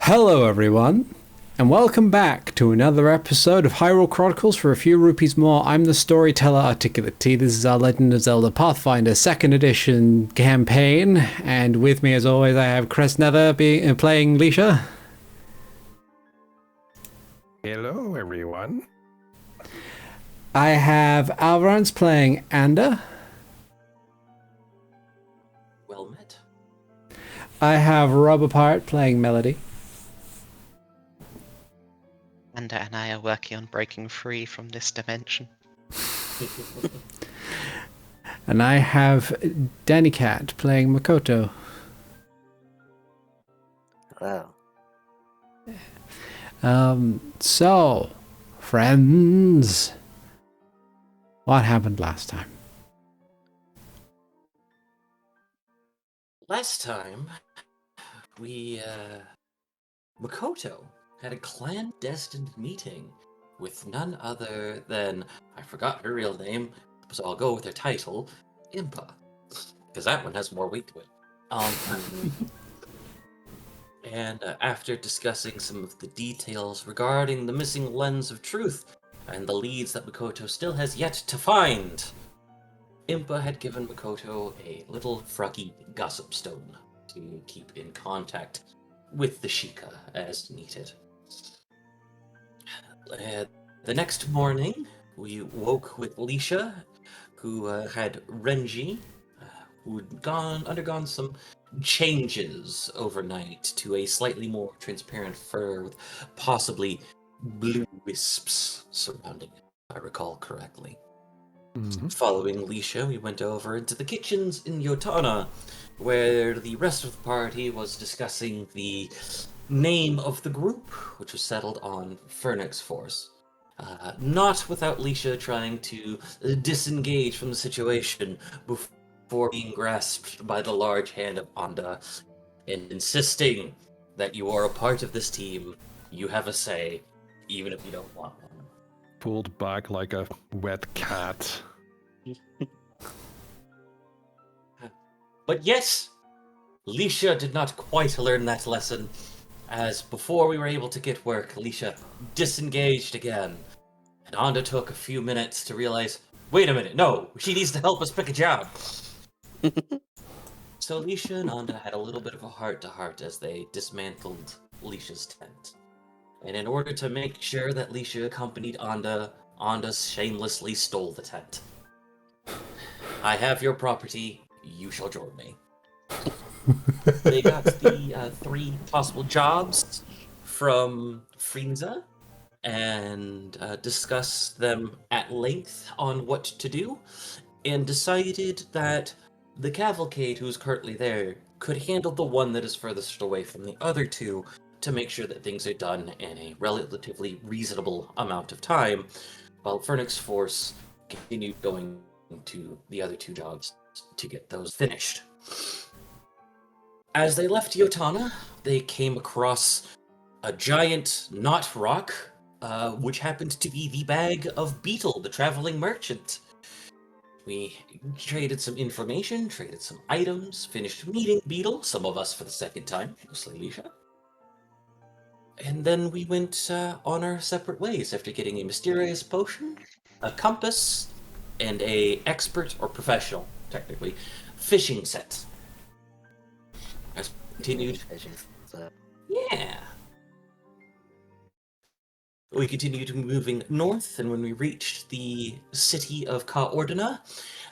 Hello everyone, and welcome back to another episode of Hyrule Chronicles for a few rupees more. I'm the storyteller Articulate T. This is our Legend of Zelda Pathfinder 2nd Edition campaign, and with me as always I have Crest Nether playing Leisha. Hello everyone. I have Alvarans playing Anda. Well met. I have Robopart playing Melody. Anda and I are working on breaking free from this dimension. And I have Danny Cat playing Makoto. Hello. So, friends, what happened last time? Last time, Makoto had a clandestine meeting with none other than, I forgot her real name, so I'll go with her title, Impa. Because that one has more weight to it. And after discussing some of the details regarding the missing lens of truth and the leads that Makoto still has yet to find, Impa had given Makoto a little froggy gossip stone to keep in contact with the Sheikah as needed. The next morning, we woke with Leisha, who had Renji, who'd undergone some changes overnight to a slightly more transparent fur with possibly blue wisps surrounding it, if I recall correctly. Mm-hmm. Following Leisha, we went over into the kitchens in Yotana, where the rest of the party was discussing the name of the group, which was settled on Phoenix Force. Not without Leisha trying to disengage from the situation before being grasped by the large hand of Anda and insisting that you are a part of this team, you have a say, even if you don't want one. Pulled back like a wet cat. But yes, Leisha did not quite learn that lesson, as before we were able to get work, Leisha disengaged again. And Anda took a few minutes to realize, wait a minute, no, she needs to help us pick a job. So Leisha and Anda had a little bit of a heart-to-heart as they dismantled Leisha's tent. And in order to make sure that Leisha accompanied Anda, Anda shamelessly stole the tent. I have your property, you shall join me. They got the 3 possible jobs from Frieza and discussed them at length on what to do, and decided that the cavalcade who's currently there could handle the one that is furthest away from the other 2 to make sure that things are done in a relatively reasonable amount of time, while Phoenix Force continued going to the other 2 jobs to get those finished. As they left Yotana, they came across a giant knot rock, which happened to be the bag of Beetle, the traveling merchant. We traded some information, traded some items, finished meeting Beetle, some of us for the second time, mostly Leisha. And then we went on our separate ways after getting a mysterious potion, a compass, and a expert, or professional, technically, fishing set. As we continued... Yeah. We continued moving north, and when we reached the city of Ka Ordina,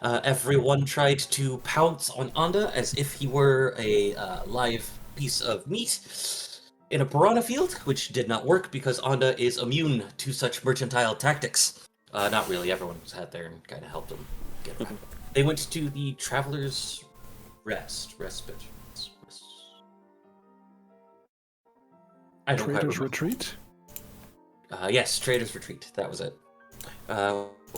everyone tried to pounce on Anda as if he were a live piece of meat in a piranha field, which did not work because Anda is immune to such mercantile tactics. Not really, everyone was out there and kind of helped him get back. They went to the Traveler's Respite. I don't quite Trader's remember. Retreat? Yes, Trader's Retreat, that was it.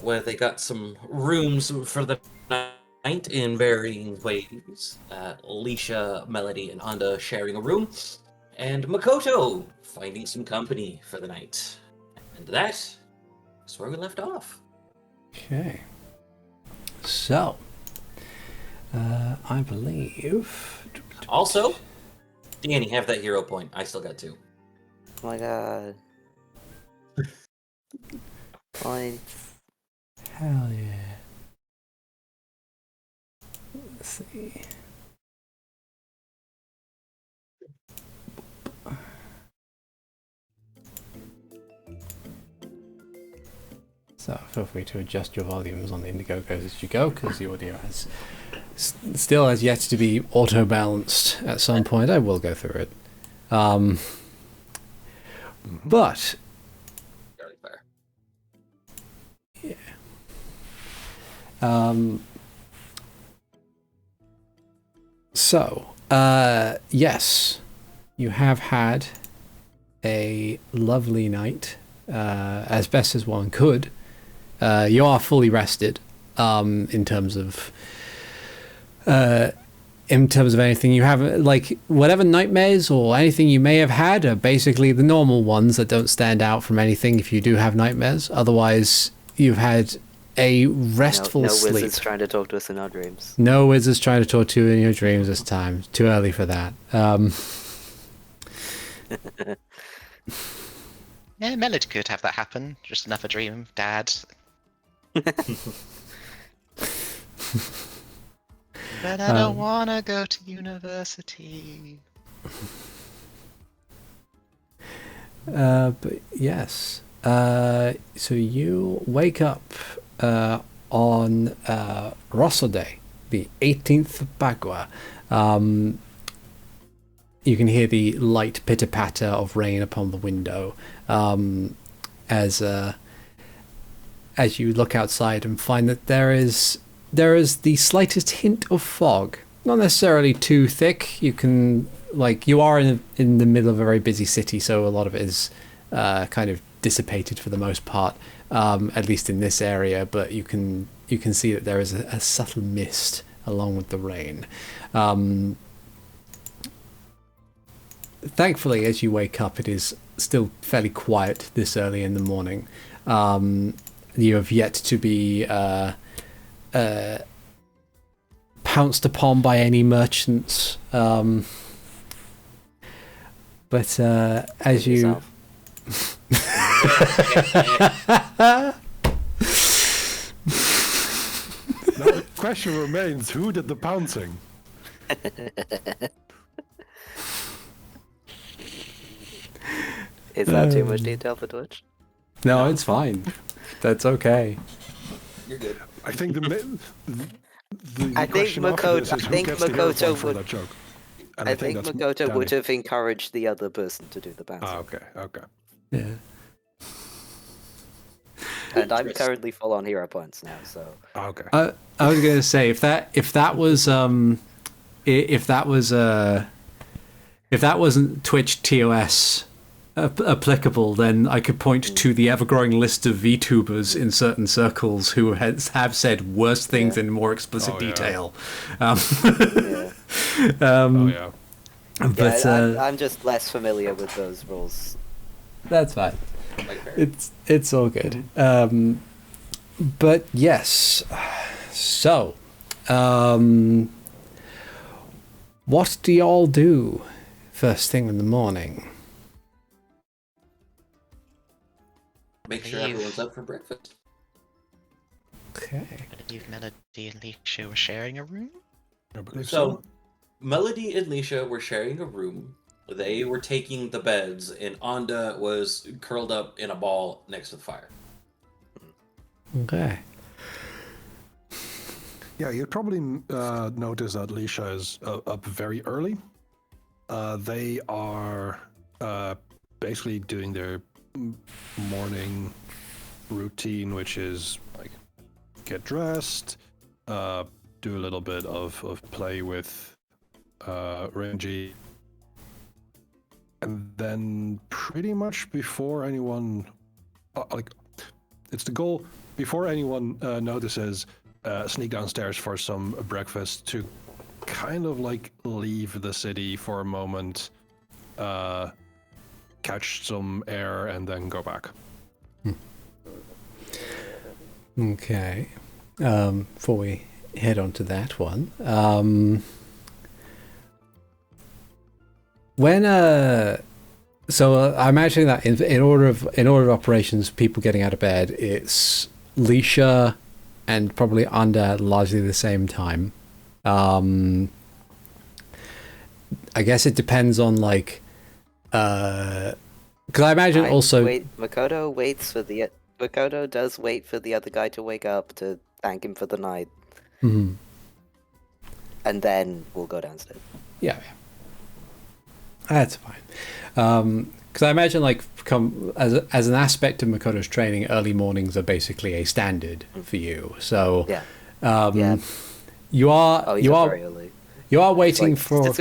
Where they got some rooms for the night in varying ways. Leisha, Melody, and Anda sharing a room, and Makoto finding some company for the night. And that is where we left off. Okay. So, I believe... Also, Danny, have that hero point. I still got 2. Oh my god. Fine. Hell yeah. Let's see. So feel free to adjust your volumes on the Indiegogos as you go, because the audio still has yet to be auto-balanced at some point. I will go through it. But Very fair. So, yes, you have had a lovely night, as best as one could. You are fully rested, in terms of anything you have, like whatever nightmares or anything you may have had are basically the normal ones that don't stand out from anything if you do have nightmares. Otherwise, you've had a restful No sleep. wizards trying to talk to us in our dreams. No wizards trying to talk to you in your dreams this time. Too early for that. Yeah, Melody could have that happen. Just another dream of Dad. But I don't wanna go to university. But yes. So you wake up on Rosso Day, the 18th of Bagua. You can hear the light pitter-patter of rain upon the window as you look outside and find that there is the slightest hint of fog. Not necessarily too thick. You can, you are in the middle of a very busy city, so a lot of it is kind of dissipated for the most part, at least in this area. But you can see that there is a subtle mist along with the rain. Thankfully, as you wake up, it is still fairly quiet this early in the morning. You have yet to be pounced upon by any merchants. But as you... Now the question remains, who did the pouncing? Is that too much detail for Twitch? No, it's fine. That's okay. You're good. I think the I think question after this is who gets the hero point for that joke. And I think that's Makoto would Danny. have encouraged the other person to do the bounce. Ah, okay. Yeah. And I'm currently full on hero points now, so. Ah, okay. I was gonna say if that wasn't Twitch TOS applicable, then I could point to the ever-growing list of VTubers in certain circles who have said worse things in more explicit detail. Yeah. Oh yeah. But I'm just less familiar with those rules. that's fine. It's all good. But yes, so what do y'all do first thing in the morning? Make sure everyone's up for breakfast. Okay. I believe Melody and Leisha were sharing a room. I believe So, Melody and Leisha were sharing a room. They were taking the beds, and Anda was curled up in a ball next to the fire. Okay. Yeah, you'd probably notice that Leisha is up very early. They are basically doing their morning routine, which is like get dressed, do a little bit of play with Renji, and then pretty much before anyone it's the goal before anyone notices, sneak downstairs for some breakfast to kind of leave the city for a moment, catch some air, and then go back. Okay. Before we head on to that one, So I'm imagining that in order of operations, people getting out of bed, it's Leisha and probably Anda at largely the same time. I guess it depends on like, because I imagine also. Makoto does wait for the other guy to wake up to thank him for the night, Mhm. and then we'll go downstairs. Yeah. That's fine. Because I imagine, like, as an aspect of Makoto's training, early mornings are basically a standard for you. So, Yeah. you are Very early. you are waiting Like, for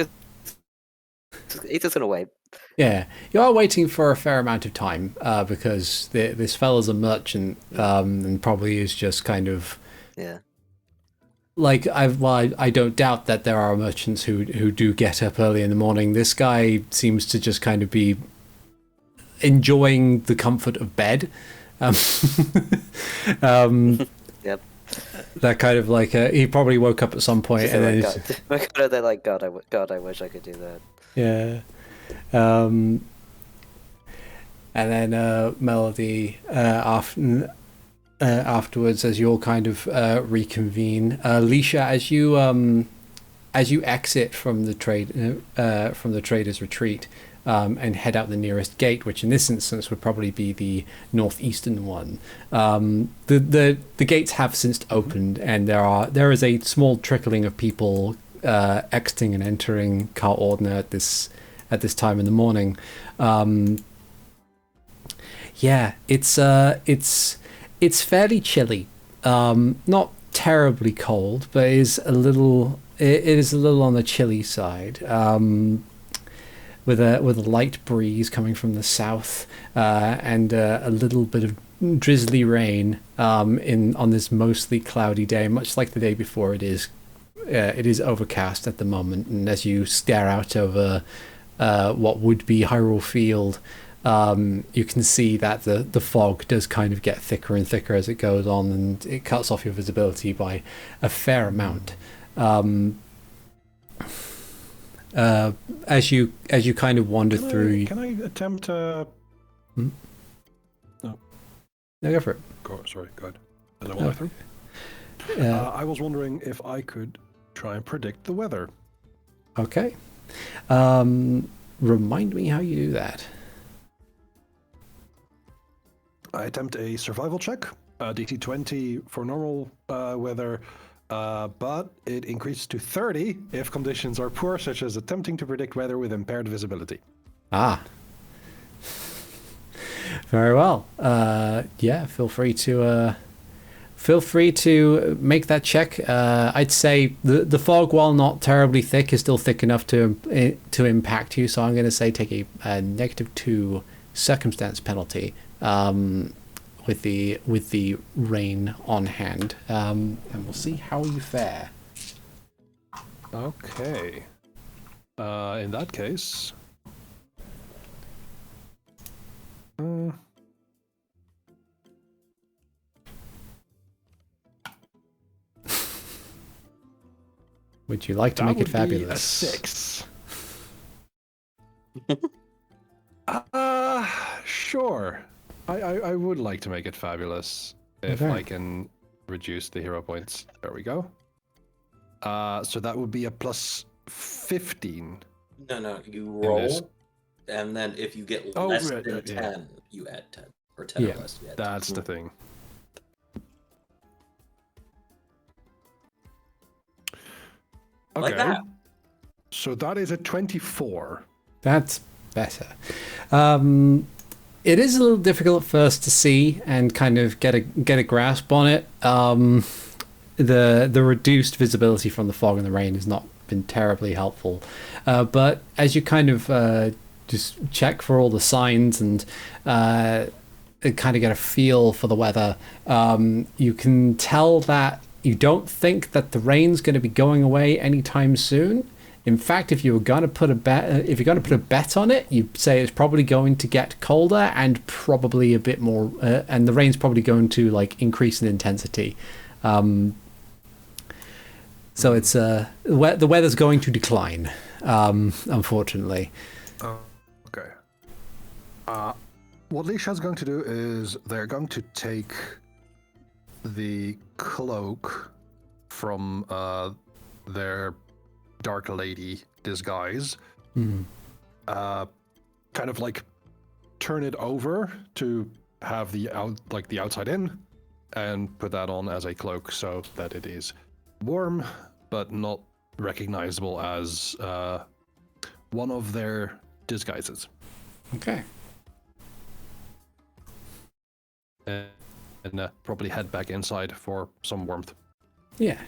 He's just gonna wait. you are waiting for a fair amount of time because this fella's a merchant and probably is just kind of like I don't doubt that there are merchants who do get up early in the morning. This guy seems to just kind of be enjoying the comfort of bed. Yep. That kind of like he probably woke up at some point and then They're like, God, I wish I could do that. yeah. And then Melody afterwards, as you all kind of reconvene, Leisha, as you exit from the trader's retreat and head out the nearest gate, which in this instance would probably be the northeastern one. The gates have since opened, and there is a small trickling of people exiting and entering Kar Ordner at this time in the morning. It's fairly chilly. Not terribly cold, but it is a little on the chilly side. With a light breeze coming from the south and a little bit of drizzly rain on this mostly cloudy day, much like the day before. It is overcast at the moment, and as you stare out over what would be Hyrule Field, you can see that the fog does kind of get thicker and thicker as it goes on, and it cuts off your visibility by a fair amount. As you kind of wander through. Can I attempt to? No, go for it. Sorry, go ahead. As I wander through. I was wondering if I could try and predict the weather. Okay. Remind me how you do that. I attempt a survival check, DC 20 for normal weather, but it increases to 30 if conditions are poor, such as attempting to predict weather with impaired visibility. Ah. Very well. Feel free to make that check. I'd say the fog, while not terribly thick, is still thick enough to impact you. So I'm going to say take a -2 circumstance penalty with the rain on hand, and we'll see how you fare. Okay. In that case. Would you like to make it fabulous? Be a 6. Sure. I would like to make it fabulous if I can reduce the hero points. There we go. So that would be a plus 15. No, you roll, and then if you get less than 10, you add 10. Or 10 or less, you add 10. That's the thing. Okay. Like that. So that is a 24. That's better. It is a little difficult at first to see and kind of get a grasp on it. The reduced visibility from the fog and the rain has not been terribly helpful. But as you kind of just check for all the signs and kind of get a feel for the weather, you can tell that you don't think that the rain's going to be going away anytime soon. In fact, if you're going to put a bet on it, you'd say it's probably going to get colder and probably a bit more, and the rain's probably going to like increase in intensity. So it's the weather's going to decline, unfortunately. Oh, okay. What Lisha's going to do is they're going to take the cloak from their Dark Lady disguise, kind of like turn it over to have the outside in, and put that on as a cloak so that it is warm but not recognizable as one of their disguises. Okay. And probably head back inside for some warmth. Yeah.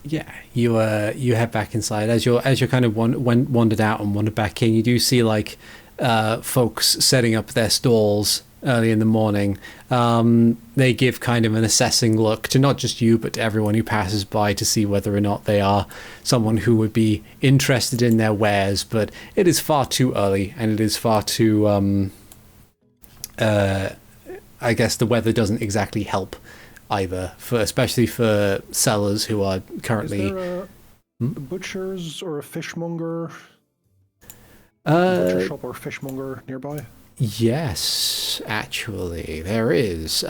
Yeah, you head back inside as you're kind of wandered out and wandered back in. You do see like folks setting up their stalls early in the morning. They give kind of an assessing look to not just you but to everyone who passes by to see whether or not they are someone who would be interested in their wares. But it is far too early, and it is far too. I guess the weather doesn't exactly help either, especially for sellers who are currently. Is there a butcher's or a fishmonger? Butcher shop or fishmonger nearby? Yes, actually, there is.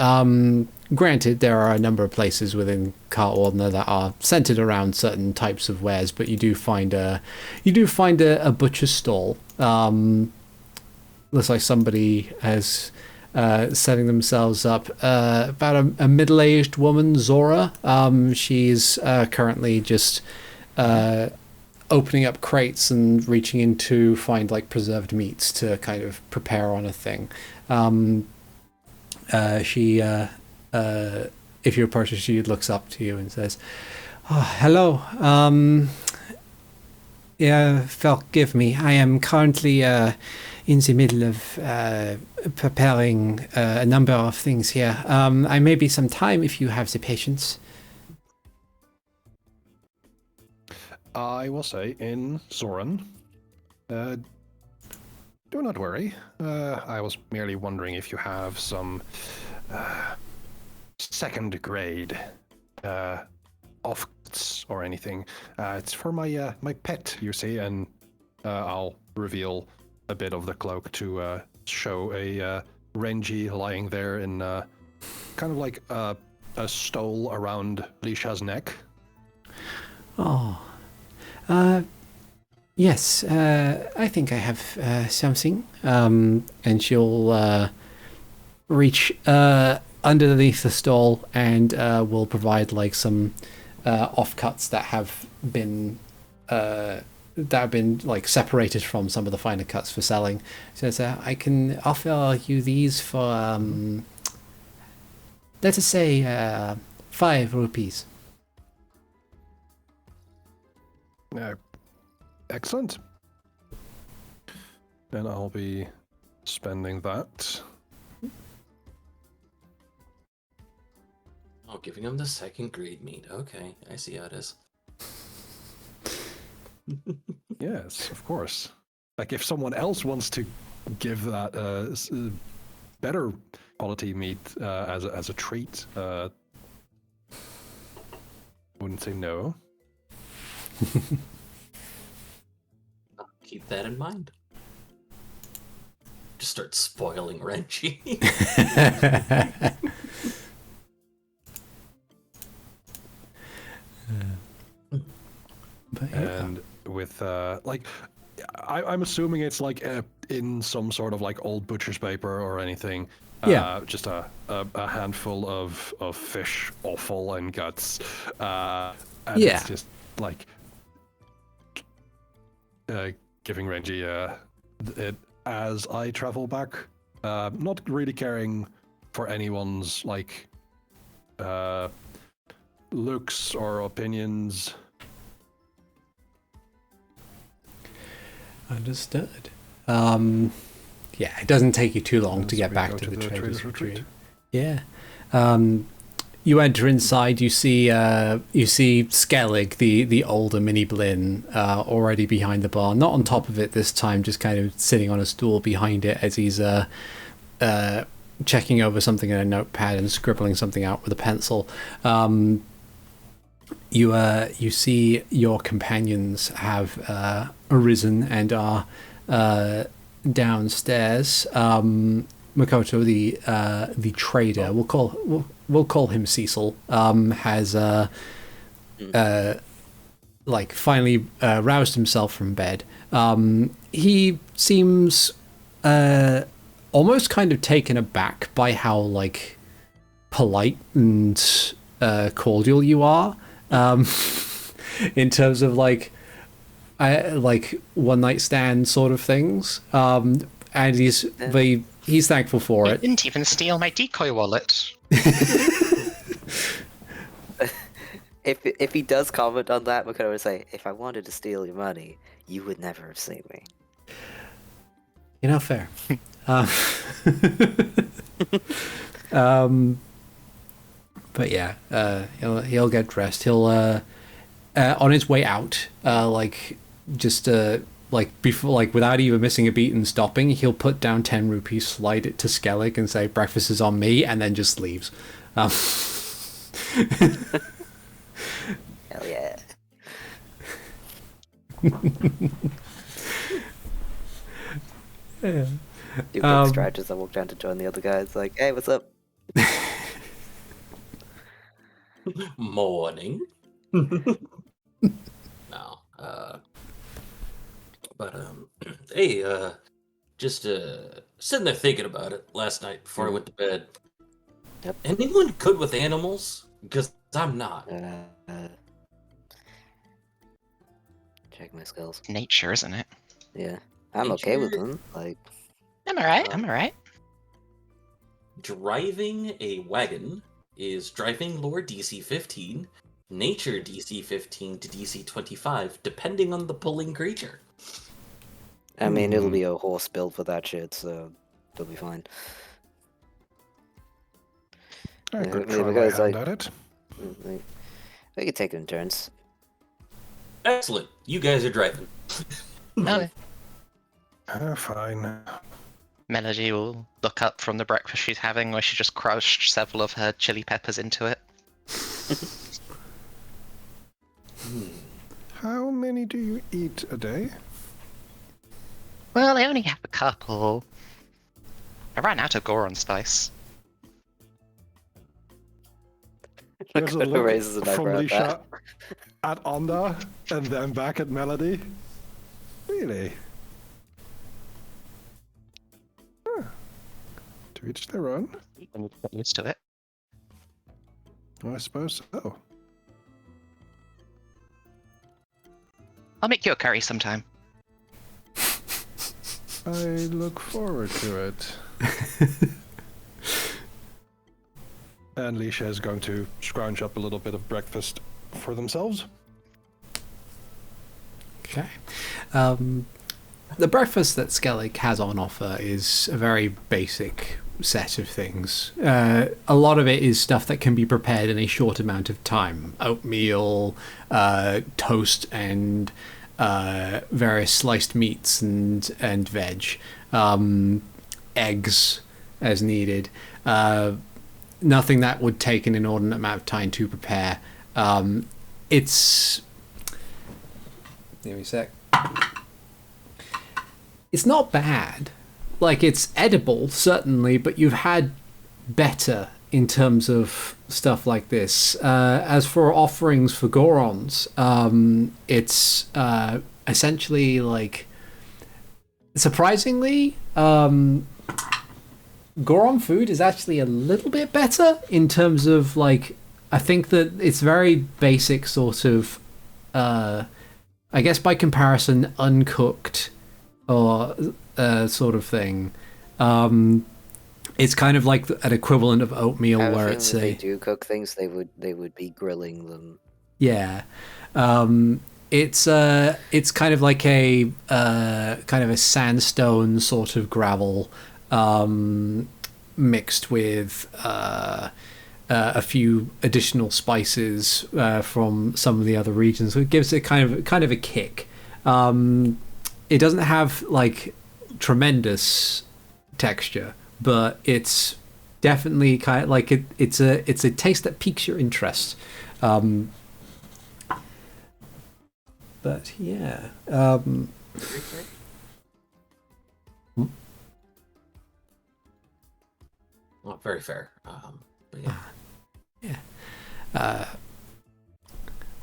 Granted, there are a number of places within Cartordner that are centered around certain types of wares, but you do find a butcher's stall. Looks like somebody has setting themselves up. About a middle-aged woman, Zora. She's currently just opening up crates and reaching in to find like preserved meats to kind of prepare on a thing. She, if you approach her, she looks up to you and says, "Oh, hello. Yeah, forgive me. I am currently in the middle of preparing a number of things here. I may be some time if you have the patience." I will say in Zoran, do not worry. I was merely wondering if you have some second grade offcuts or anything. It's for my my pet, you see, and I'll reveal a bit of the cloak to show a Renji lying there in kind of like a stole around Lisha's neck. Oh. Yes, I think I have something. And she'll reach underneath the stall and will provide like some offcuts that have been like separated from some of the finer cuts for selling. So I can offer you these for let us say 5 rupees. Excellent. Then I'll be spending that. Oh, giving him the second grade meat. Okay, I see how it is. Yes, of course. Like if someone else wants to give that better quality meat as a treat, wouldn't say no. I'll keep that in mind. Just start spoiling Renji. And with like, I'm assuming it's like in some sort of like old butcher's paper or anything. Yeah. Just a handful of fish offal and guts. And Yeah. it's just like giving Renji it as I travel back. Not really caring for anyone's like looks or opinions. Understood. Yeah, it doesn't take you too long to get back to the Trader's Retreat. Yeah. You enter inside. You see Skellig, the older Mini Blinn, already behind the bar. Not on top of it this time, just kind of sitting on a stool behind it as he's checking over something in a notepad and scribbling something out with a pencil. You see your companions have arisen and are downstairs. Makoto, the trader, we'll call him Cecil, has like finally roused himself from bed. He seems almost kind of taken aback by how like polite and cordial you are, in terms of like one night stand sort of things. And he's thankful for You it. didn't even steal my decoy wallet. If he does comment on that, Makoto would say, "If I wanted to steal your money, you would never have seen me." You know, fair. But yeah, he'll get dressed. He'll on his way out, before, like without even missing a beat and stopping, he'll put down 10 rupees, slide it to Skellig, and say breakfast is on me, and then just leaves. Hell yeah. Yeah. Do big strides. I walk down to join the other guys. Like, hey, what's up? Morning. No. Hey, just sitting there thinking about it last night before I went to bed. Yep. Anyone good with animals? Because I'm not. Check my skills. Nature, isn't it? Yeah, I'm okay with Nature- them. Like, I'm alright, I'm alright. Driving a wagon is driving lore DC 15, nature DC 15 to DC 25, depending on the pulling creature. I mean, it'll be a horse build for that shit, so it'll be fine. I Yeah, could maybe try my because, hand like- at it. We could take it in turns. Excellent. You guys are driving. Okay. Fine. Melody will look up from the breakfast she's having, where she just crushed several of her chili peppers into it. How many do you eat a day? Well, I only have a couple. I ran out of Goron spice. There's a Makoto look raises an from eyebrow at Lisha that. at Onda, and then back at Melody. Really? Huh. To each their own? I need to get used to it. I suppose so. I'll make you a curry sometime. I look forward to it. And Lisha is going to scrounge up a little bit of breakfast for themselves. Okay. The breakfast that Skellig has on offer is a very basic set of things. A lot of it is stuff that can be prepared in a short amount of time. Oatmeal, toast, and various sliced meats and veg. Eggs as needed. Nothing that would take an inordinate amount of time to prepare. It's... Give me a sec. It's not bad. Like, it's edible, certainly, but you've had better in terms of stuff like this. As for offerings for Gorons, it's essentially, like... Surprisingly, Goron food is actually a little bit better in terms of, like... I think that it's very basic sort of... I guess by comparison, uncooked or sort of thing. It's kind of like an equivalent of oatmeal, I have a where feeling it's if they a do cook things, they would be grilling them. yeah. It's kind of like a kind of a sandstone sort of gravel, mixed with a few additional spices from some of the other regions. So it gives it kind of a kick. It doesn't have like tremendous texture, but it's definitely kind of like it's a taste that piques your interest. But yeah, Well, very fair. But yeah.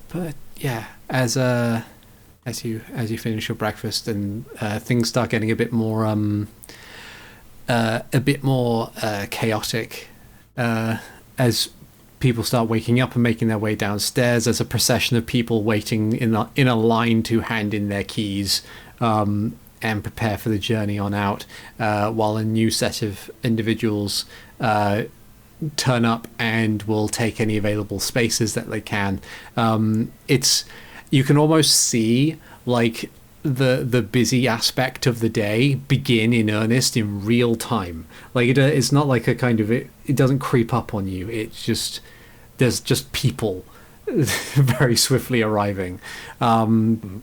But yeah, as you finish your breakfast and things start getting a bit more chaotic, as people start waking up and making their way downstairs. There's a procession of people waiting in a line to hand in their keys and prepare for the journey on out, while a new set of individuals turn up and will take any available spaces that they can. You can almost see like the busy aspect of the day begin in earnest in real time. Like it's not like a kind of it doesn't creep up on you. It's just there's just people very swiftly arriving. And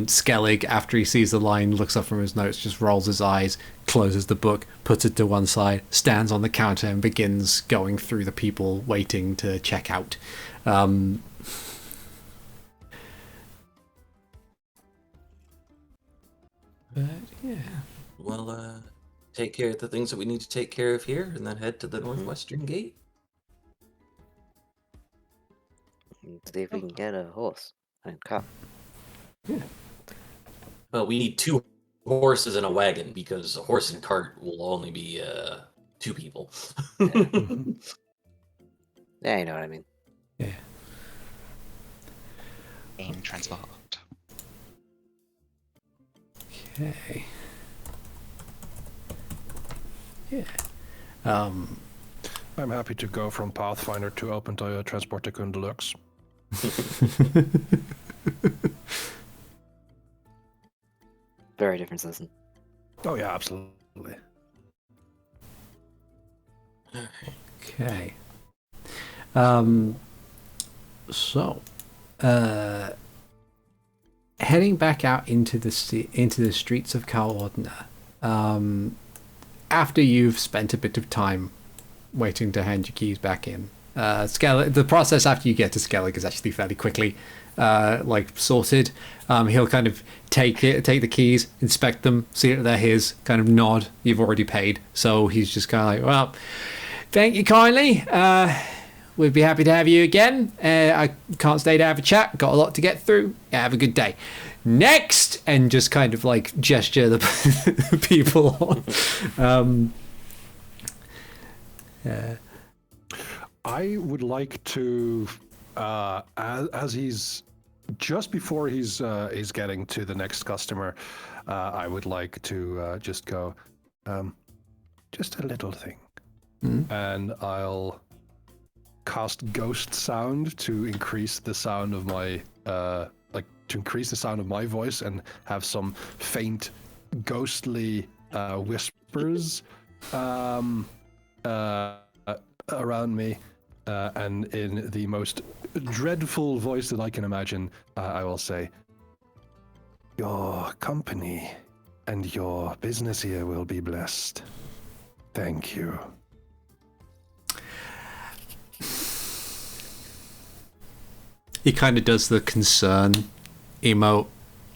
Skellig, after he sees the line, looks up from his notes, just rolls his eyes, closes the book, puts it to one side, stands on the counter and begins going through the people waiting to check out. But yeah. Well, take care of the things that we need to take care of here, and then head to the northwestern gate. See if we can get a horse and cart. Yeah. Well, we need 2 horses and a wagon, because a horse and cart will only be 2 people. Yeah, you know what I mean. Yeah. In transport. Okay. Yeah. I'm happy to go from Pathfinder to Open Transport Tycoon Deluxe. Very different system. Oh yeah, absolutely. Okay. So, heading back out into the streets of Kalordna, after you've spent a bit of time waiting to hand your keys back in, the process after you get to Skellig is actually fairly quickly sorted. He'll kind of take the keys, inspect them, see that they're his, kind of nod, you've already paid. So he's just kind of like, well, thank you kindly. We'd be happy to have you again. I can't stay to have a chat. Got a lot to get through. Yeah, have a good day. Next! And just kind of like gesture the people on. I would like to, as he's just before he's getting to the next customer, I would like to just go, just a little thing, and I'll cast Ghost Sound to increase the sound of my voice and have some faint, ghostly whispers around me, and in the most dreadful voice that I can imagine, I will say, "Your company and your business here will be blessed. Thank you." He kind of does the concern emote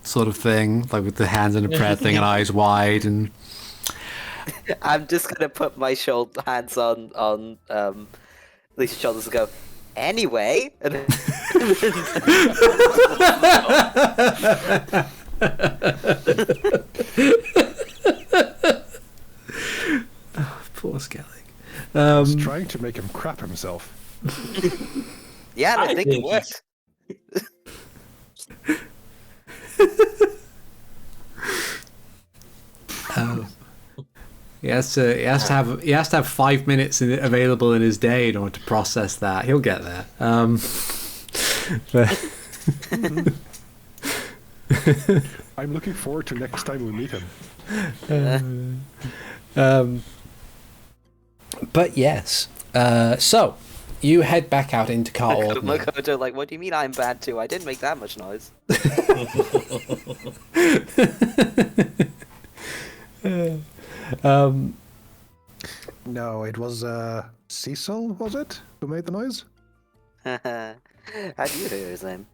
sort of thing, like with the hands in a prayer thing and eyes wide, and I'm just gonna put my hands on Lisa's shoulders and go, anyway. And then... Poor Skellig. I was trying to make him crap himself. Yeah, I think it worked. He has to have 5 minutes available in his day in order to process that. He'll get there. I'm looking forward to next time we meet him. But yes, so you head back out into Carl. Makoto, like, what do you mean I'm bad too? I didn't make that much noise. No, it was Cecil, was it, who made the noise? How do you hear his name?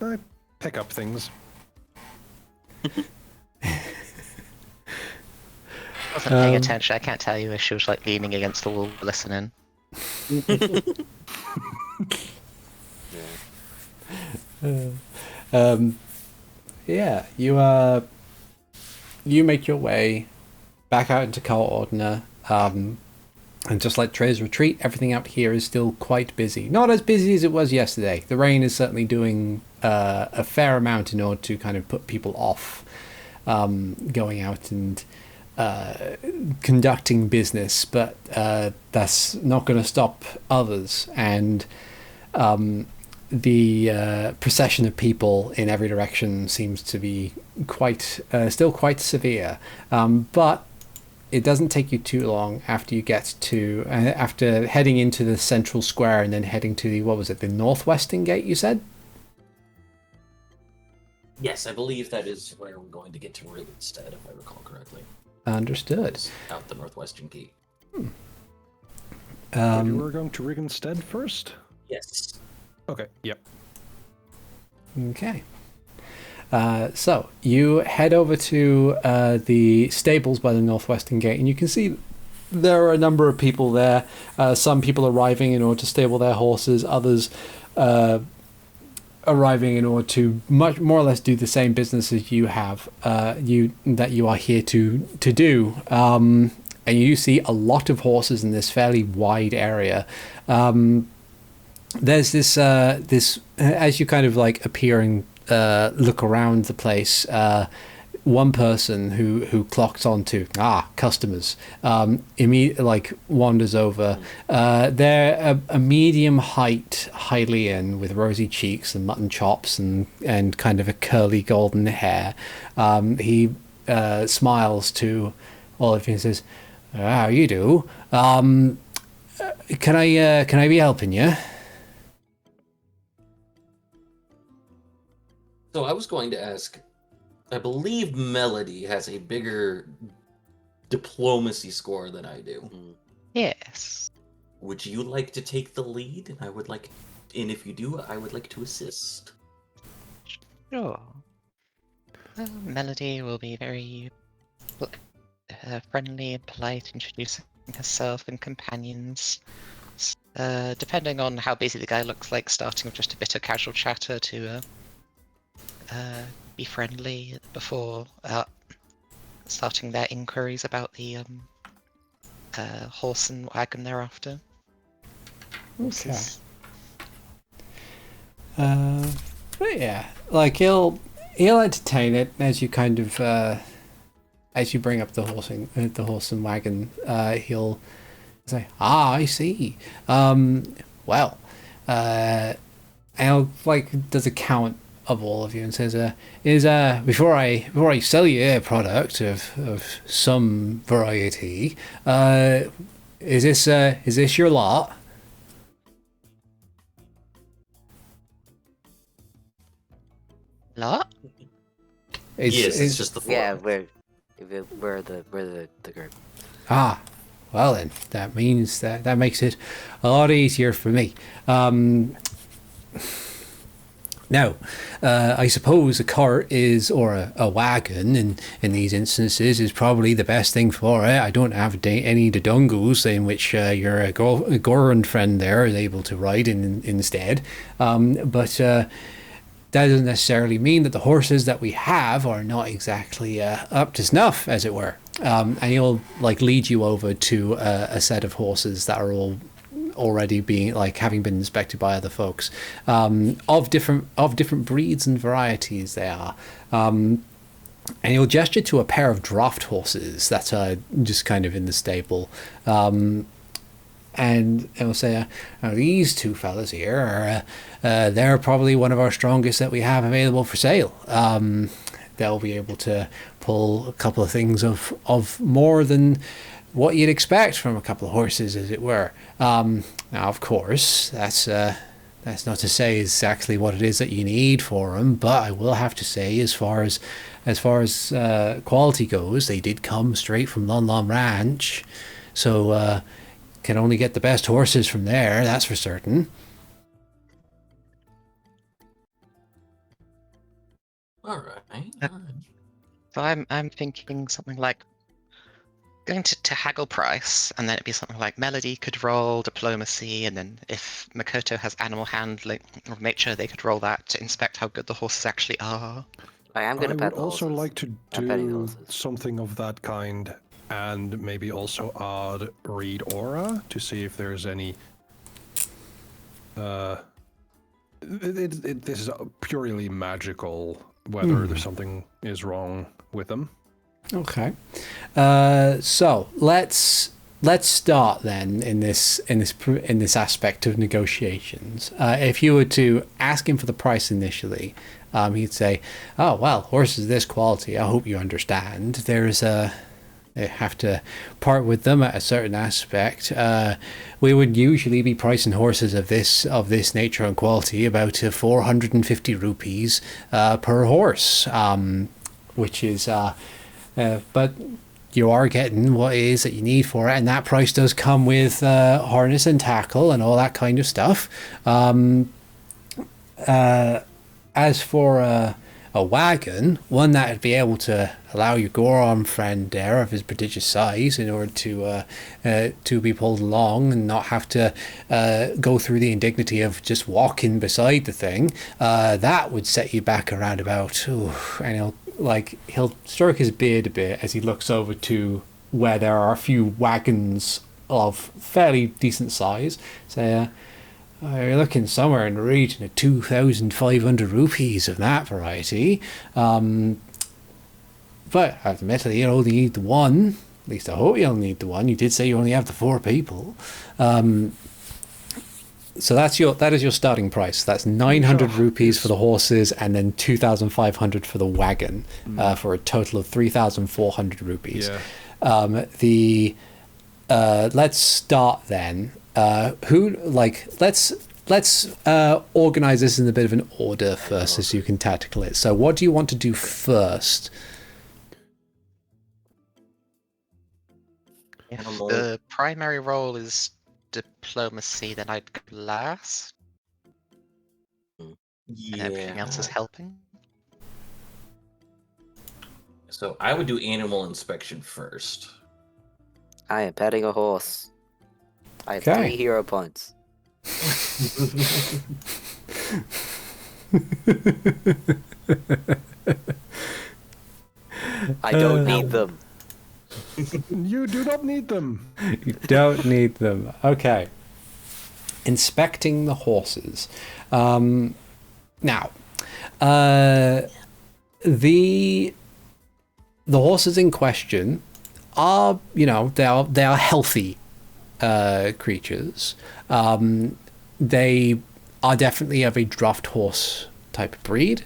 I pick up things. Wasn't paying Um, attention. I can't tell you if she was like leaning against the wall listening. Yeah. Yeah, you make your way back out into Kal Ordner, and just like Trey's retreat, everything out here is still quite busy. Not as busy as it was yesterday. The rain is certainly doing a fair amount in order to kind of put people off going out and conducting business, but that's not going to stop others. And the procession of people in every direction seems to be still quite severe. But it doesn't take you too long after you get to after heading into the central square and then heading to the northwestern gate, you said? Yes, I believe that is where we're going to get to Hyrule instead, if I recall correctly. Understood. It's out the northwestern gate. But you were going to Rigenstead first? Yes. Okay, yep. Okay. So you head over to the stables by the northwestern gate, and you can see there are a number of people there. Some people arriving in order to stable their horses, others arriving in order to much more or less do the same business as you have that you are here to do. And you see a lot of horses in this fairly wide area. There's this as you kind of like appear and look around the place, one person who clocks onto customers like wanders over. They're a medium height Hylian with rosy cheeks and mutton chops and kind of a curly golden hair. He smiles to all of you and says, "How you do? Can I be helping you?" So I was going to ask, I believe Melody has a bigger diplomacy score than I do. Yes. Would you like to take the lead? And if you do, I would like to assist. Sure. Melody will be very friendly and polite, introducing herself and companions. Depending on how busy the guy looks like, starting with just a bit of casual chatter to be friendly before starting their inquiries about the horse and wagon thereafter. Okay. But yeah, like he'll entertain it as you kind of as you bring up the horse and wagon. He'll say, I see. Well, and he'll like does a count of all of you and says, before I sell you a product of some variety, is this your lot? Lot? Yes, it's just the four. Yeah, we're the group. Well then, that means that makes it a lot easier for me. Now, I suppose a cart or a wagon in these instances is probably the best thing for it. I don't have any dungles in which your Goran friend there is able to ride instead. But that doesn't necessarily mean that the horses that we have are not exactly up to snuff, as it were. And he'll like lead you over to a set of horses that are all already having been inspected by other folks, of different breeds and varieties they are. And he'll gesture to a pair of draft horses that are just kind of in the stable. And he'll say, these two fellas here they're probably one of our strongest that we have available for sale. They'll be able to pull a couple of things of more than what you'd expect from a couple of horses, as it were. Now, of course, that's not to say exactly what it is that you need for them, but I will have to say, as far as quality goes, they did come straight from Lon Lon Ranch, so can only get the best horses from there. That's for certain. All right. So I'm thinking something like going to haggle price, and then it'd be something like Melody could roll diplomacy, and then if Makoto has animal handling or nature, they could roll that to inspect how good the horses actually are. I am going I to pet would the also horses. like to I'm petting the do horses. something of that kind, and maybe also add read aura to see if there's any. This is purely magical. Whether there's something is wrong with them. Okay. So let's start then in this aspect of negotiations. If you were to ask him for the price initially, he'd say, "Oh well, horses of this quality. I hope you understand. They have to part with them at a certain aspect. We would usually be pricing horses of this nature and quality about 450 rupees per horse, which is but you are getting what it is that you need for it, and that price does come with harness and tackle and all that kind of stuff. As for a wagon, one that would be able to allow your Goron friend there of his prodigious size in order to be pulled along and not have to go through the indignity of just walking beside the thing, that would set you back around about, and he'll stroke his beard a bit as he looks over to where there are a few wagons of fairly decent size. Say, you're looking somewhere in the region of 2,500 rupees of that variety. But admittedly, you only need the one. At least I hope you only need the one. You did say you only have the 4 people. So that is your starting price. That's 900 rupees for the horses, and then 2,500 for the wagon, for a total of 3,400 rupees. Yeah. Let's start then. Let's organize this in a bit of an order first, as you can tactical it. So what do you want to do first? If the primary role is diplomacy, then I'd go last. Yeah. And everything else is helping. So I would do animal inspection first. I am petting a horse. I have Okay. 3 hero points. I don't need them. You do not need them. You don't need them. Okay. Inspecting the horses. Now, the horses in question are, they are healthy creatures. They are definitely of a draft horse type of breed.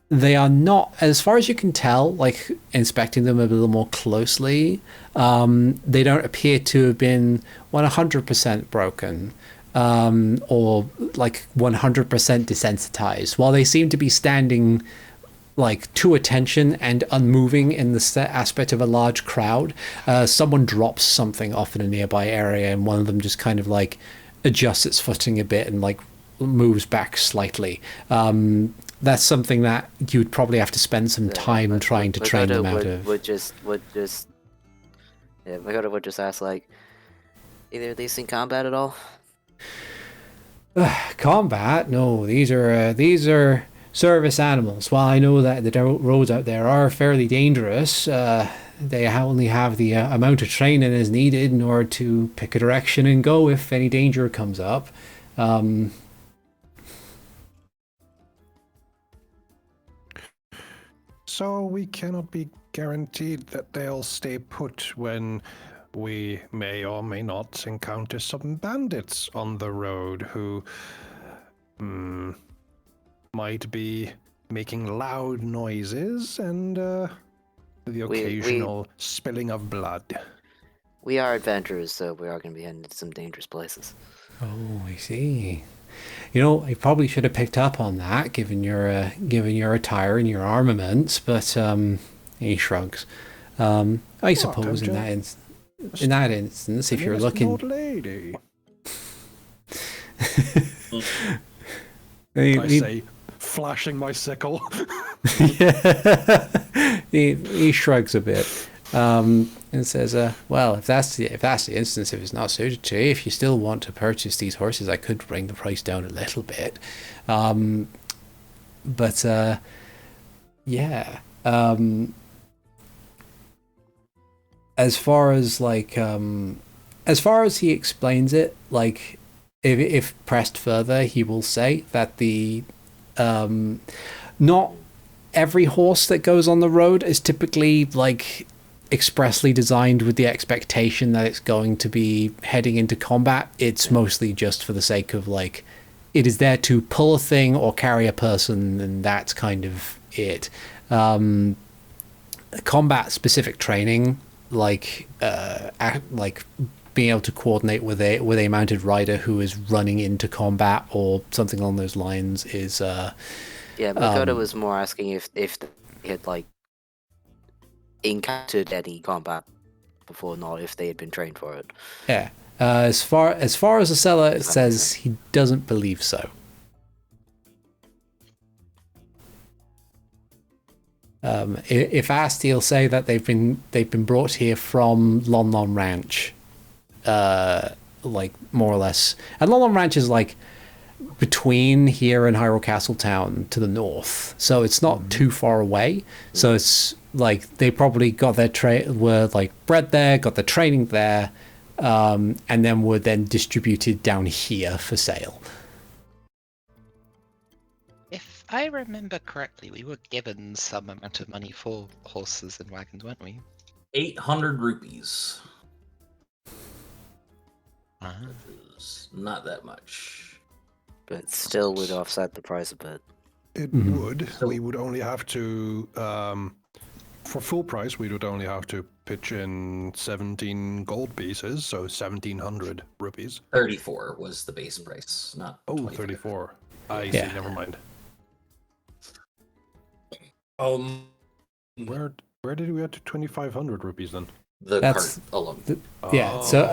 They are not, as far as you can tell, like inspecting them a little more closely, they don't appear to have been 100% broken, or like 100% desensitized. While they seem to be standing like to attention and unmoving in the aspect of a large crowd, someone drops something off in a nearby area, and one of them just kind of like adjusts its footing a bit and like moves back slightly. That's something that you'd probably have to spend some time trying to train them out of. Makoto would just ask, like, either of these seen combat at all? Combat? No, these are service animals. While I know that the roads out there are fairly dangerous, they only have the amount of training as needed in order to pick a direction and go if any danger comes up. So we cannot be guaranteed that they'll stay put when we may or may not encounter some bandits on the road who might be making loud noises and the occasional spilling of blood. We are adventurers, so we are going to be heading to some dangerous places. Oh, I see. I probably should have picked up on that, given your attire and your armaments. But he shrugs. I suppose in that instance, if you're looking, old lady. I say, flashing my sickle. Yeah. he shrugs a bit and says, well, if that's the instance, if it's not suited to you, if you still want to purchase these horses, I could bring the price down a little bit. But yeah. As far as like as far as he explains it, like if pressed further, he will say that the not every horse that goes on the road is typically like expressly designed with the expectation that it's going to be heading into combat. It's mostly just for the sake of like it is there to pull a thing or carry a person, and that's kind of it. Combat specific training, like being able to coordinate with a mounted rider who is running into combat or something along those lines is Yeah, Makoto was more asking if they had like encountered any combat before, not if they had been trained for it. yeah. As far as the seller says, he doesn't believe so. If asked, he'll say that they've been brought here from Lon Lon Ranch, like more or less. And Lon Lon Ranch is like between here and Hyrule Castle Town to the north, so it's not too far away. So it's like they probably got their were like bred there, got their training there, and then were then distributed down here for sale. If I remember correctly, we were given some amount of money for horses and wagons, weren't we? 800 rupees. Ah. Which is not that much. But still would offset the price a bit. It would. We would only have to, for full price, we would only have to pitch in 17 gold pieces, so 1,700 rupees. 34 was the base price, not Oh, 25. 34. I Yeah. see, never mind. Where did we get to 2,500 rupees then? The That's- cart alone. Yeah, so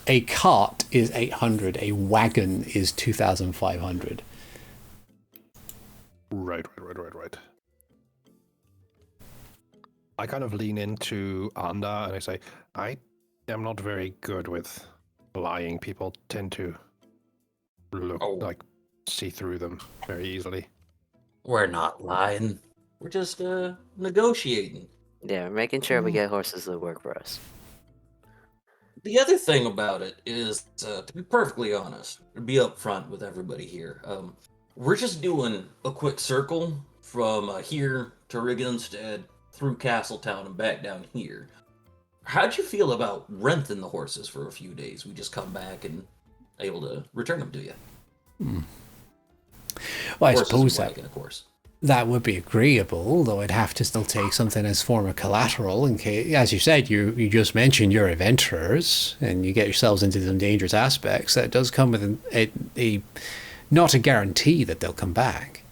a cart is 800, a wagon is 2,500. Right. I kind of lean into Anda and I say, I am not very good with lying. People tend to like see through them very easily. We're not lying. We're just negotiating. Yeah, we're making sure we get horses that work for us. The other thing about it is, to be perfectly honest, to be upfront with everybody here, we're just doing a quick circle from here to Rigglinstead, through Castletown, and back down here. How'd you feel about renting the horses for a few days? We just come back and able to return them to you. Well, I Horses suppose and that wagon, of course. that would be agreeable, though I'd have to still take something as form of collateral in case, as you said, you just mentioned you're adventurers and you get yourselves into some dangerous aspects. That does come with a not a guarantee that they'll come back.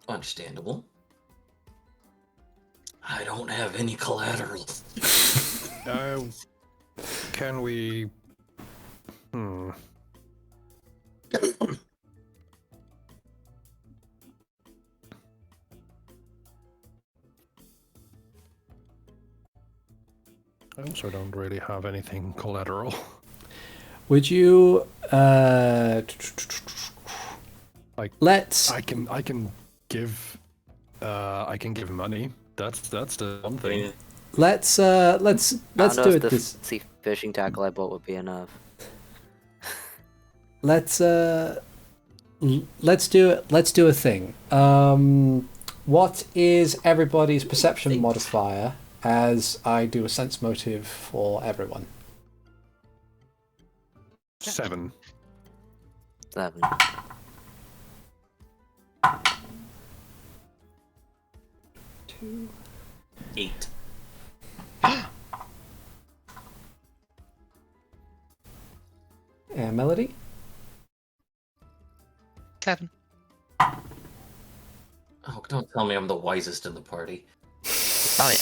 Understandable. I don't have any collateral. Can we... I also don't really have anything collateral. Would you Like, let's I can give money. That's the one thing. let's do I don't know it if the this fancy fishing tackle I bought would be enough. let's do a thing. What is everybody's perception modifier as I do a sense motive for everyone? 7. 7. 2. 8. And Melody? 7. Oh, don't tell me I'm the wisest in the party. Oh yeah.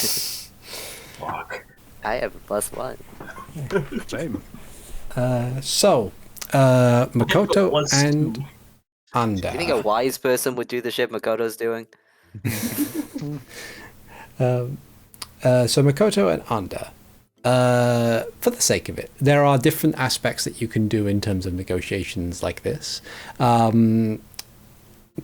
Fuck. I have a +1. Same. So, Makoto Was and... Under. Do you think a wise person would do the shit Makoto's doing? So Makoto and Anda, for the sake of it, there are different aspects that you can do in terms of negotiations like this.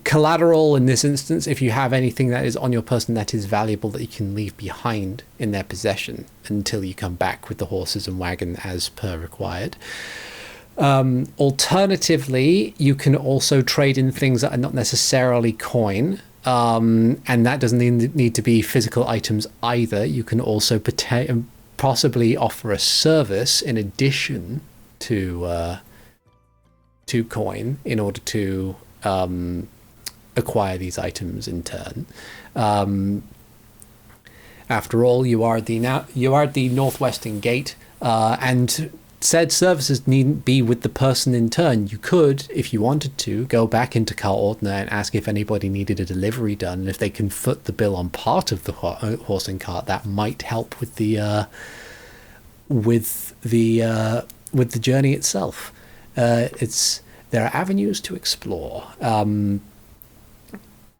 Collateral in this instance, if you have anything that is on your person that is valuable that you can leave behind in their possession until you come back with the horses and wagon as per required. Alternatively, you can also trade in things that are not necessarily coin. And that doesn't need to be physical items either. You can also possibly offer a service in addition to coin in order to acquire these items in turn. After all, you are at the northwestern gate, and said services needn't be with the person in turn. You could, if you wanted to, go back into Car Ordner and ask if anybody needed a delivery done, and if they can foot the bill on part of the horse and cart, that might help with the journey itself. There are avenues to explore.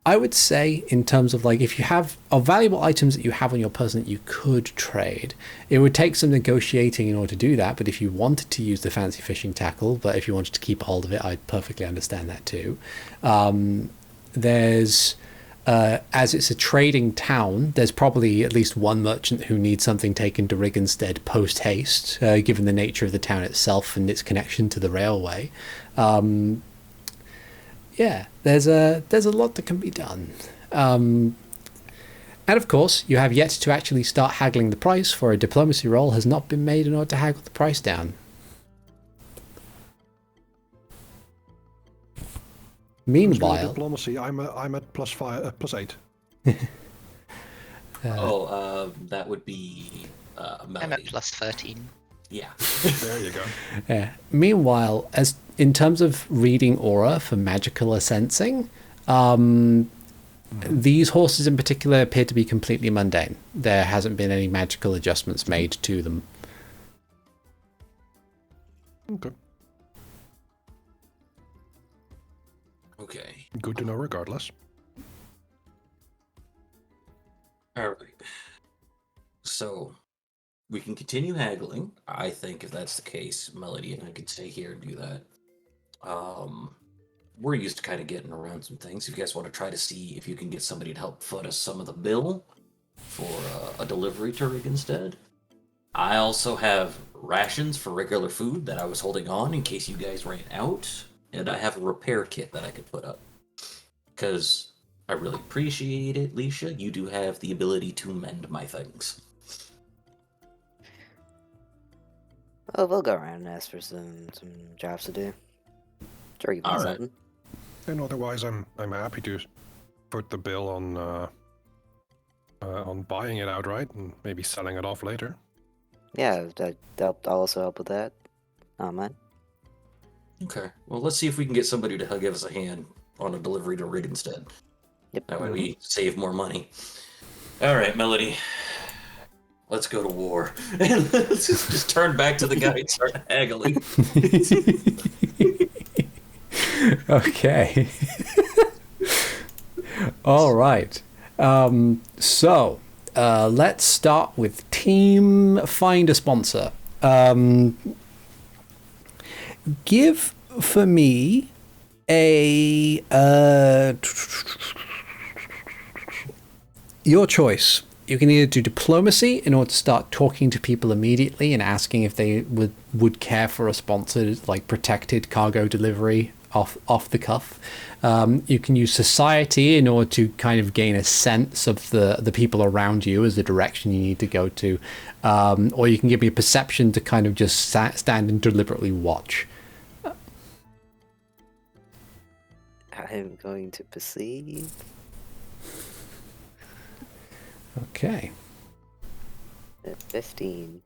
I would say, in terms of like, if you have valuable items that you have on your person that you could trade, it would take some negotiating in order to do that. But if you wanted to use the fancy fishing tackle, but if you wanted to keep a hold of it, I'd perfectly understand that too. There's, as it's a trading town, there's probably at least one merchant who needs something taken to Riggensted post haste, given the nature of the town itself and its connection to the railway. Yeah, there's a lot that can be done. And of course, you have yet to actually start haggling the price, for a diplomacy roll has not been made in order to haggle the price down. Meanwhile, diplomacy, I'm at +8. That would be Melody. I'm at +13. Yeah. There you go. Yeah. Meanwhile, as in terms of reading aura for magical sensing, these horses in particular appear to be completely mundane. There hasn't been any magical adjustments made to them. Okay. Good to know regardless. All right. So we can continue haggling. I think if that's the case, Melody and I could stay here and do that. We're used to kind of getting around some things. If you guys want to try to see if you can get somebody to help foot us some of the bill for a delivery to Rig instead. I also have rations for regular food that I was holding on in case you guys ran out. And I have a repair kit that I could put up. Because I really appreciate it, Leisha. You do have the ability to mend my things. Oh, we'll go around and ask for some jobs to do. Sure, you All right. something. And otherwise, I'm happy to put the bill on buying it outright and maybe selling it off later. Yeah, I'll also help with that. Oh, man. Okay. Well, let's see if we can get somebody to give us a hand on a delivery to Rig instead. Yep. That way we save more money. All right, Melody. Let's go to war. And let's just turn back to the guy and start haggling. Okay. All right. So let's start with Team Find a Sponsor. Give for me a your choice. You can either do diplomacy in order to start talking to people immediately and asking if they would care for a sponsored, like, protected cargo delivery off the cuff. You can use society in order to kind of gain a sense of the people around you as the direction you need to go to. Or you can give me a perception to kind of just stand and deliberately watch. I'm going to perceive. Okay. At 15.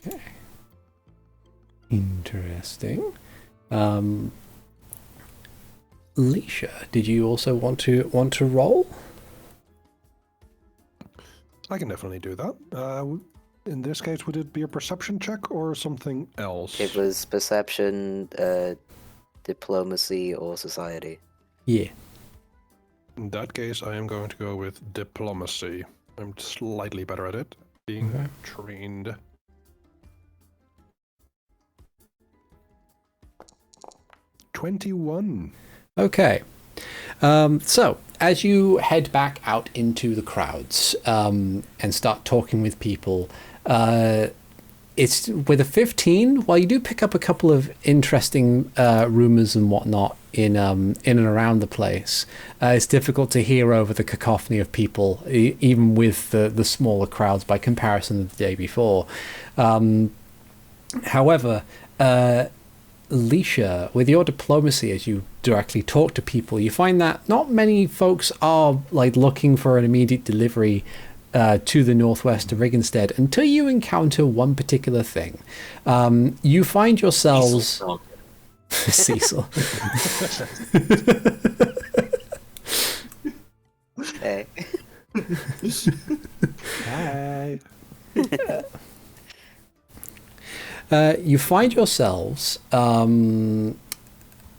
Okay. Interesting. Leisha, did you also want to roll? I can definitely do that. In this case, would it be a perception check or something else? It was perception, diplomacy or society? Yeah. In that case, I am going to go with diplomacy. I'm slightly better at it, being trained. 21. Okay. So, as you head back out into the crowds and start talking with people, it's with a 15. While you do pick up a couple of interesting rumors and whatnot in and around the place, it's difficult to hear over the cacophony of people, even with the smaller crowds by comparison to the day before. However, Alicia, with your diplomacy, as you directly talk to people, you find that not many folks are like looking for an immediate delivery to the northwest of Rigenstead until you encounter one particular thing. You find yourselves... Cecil. Hey. Hi. You find yourselves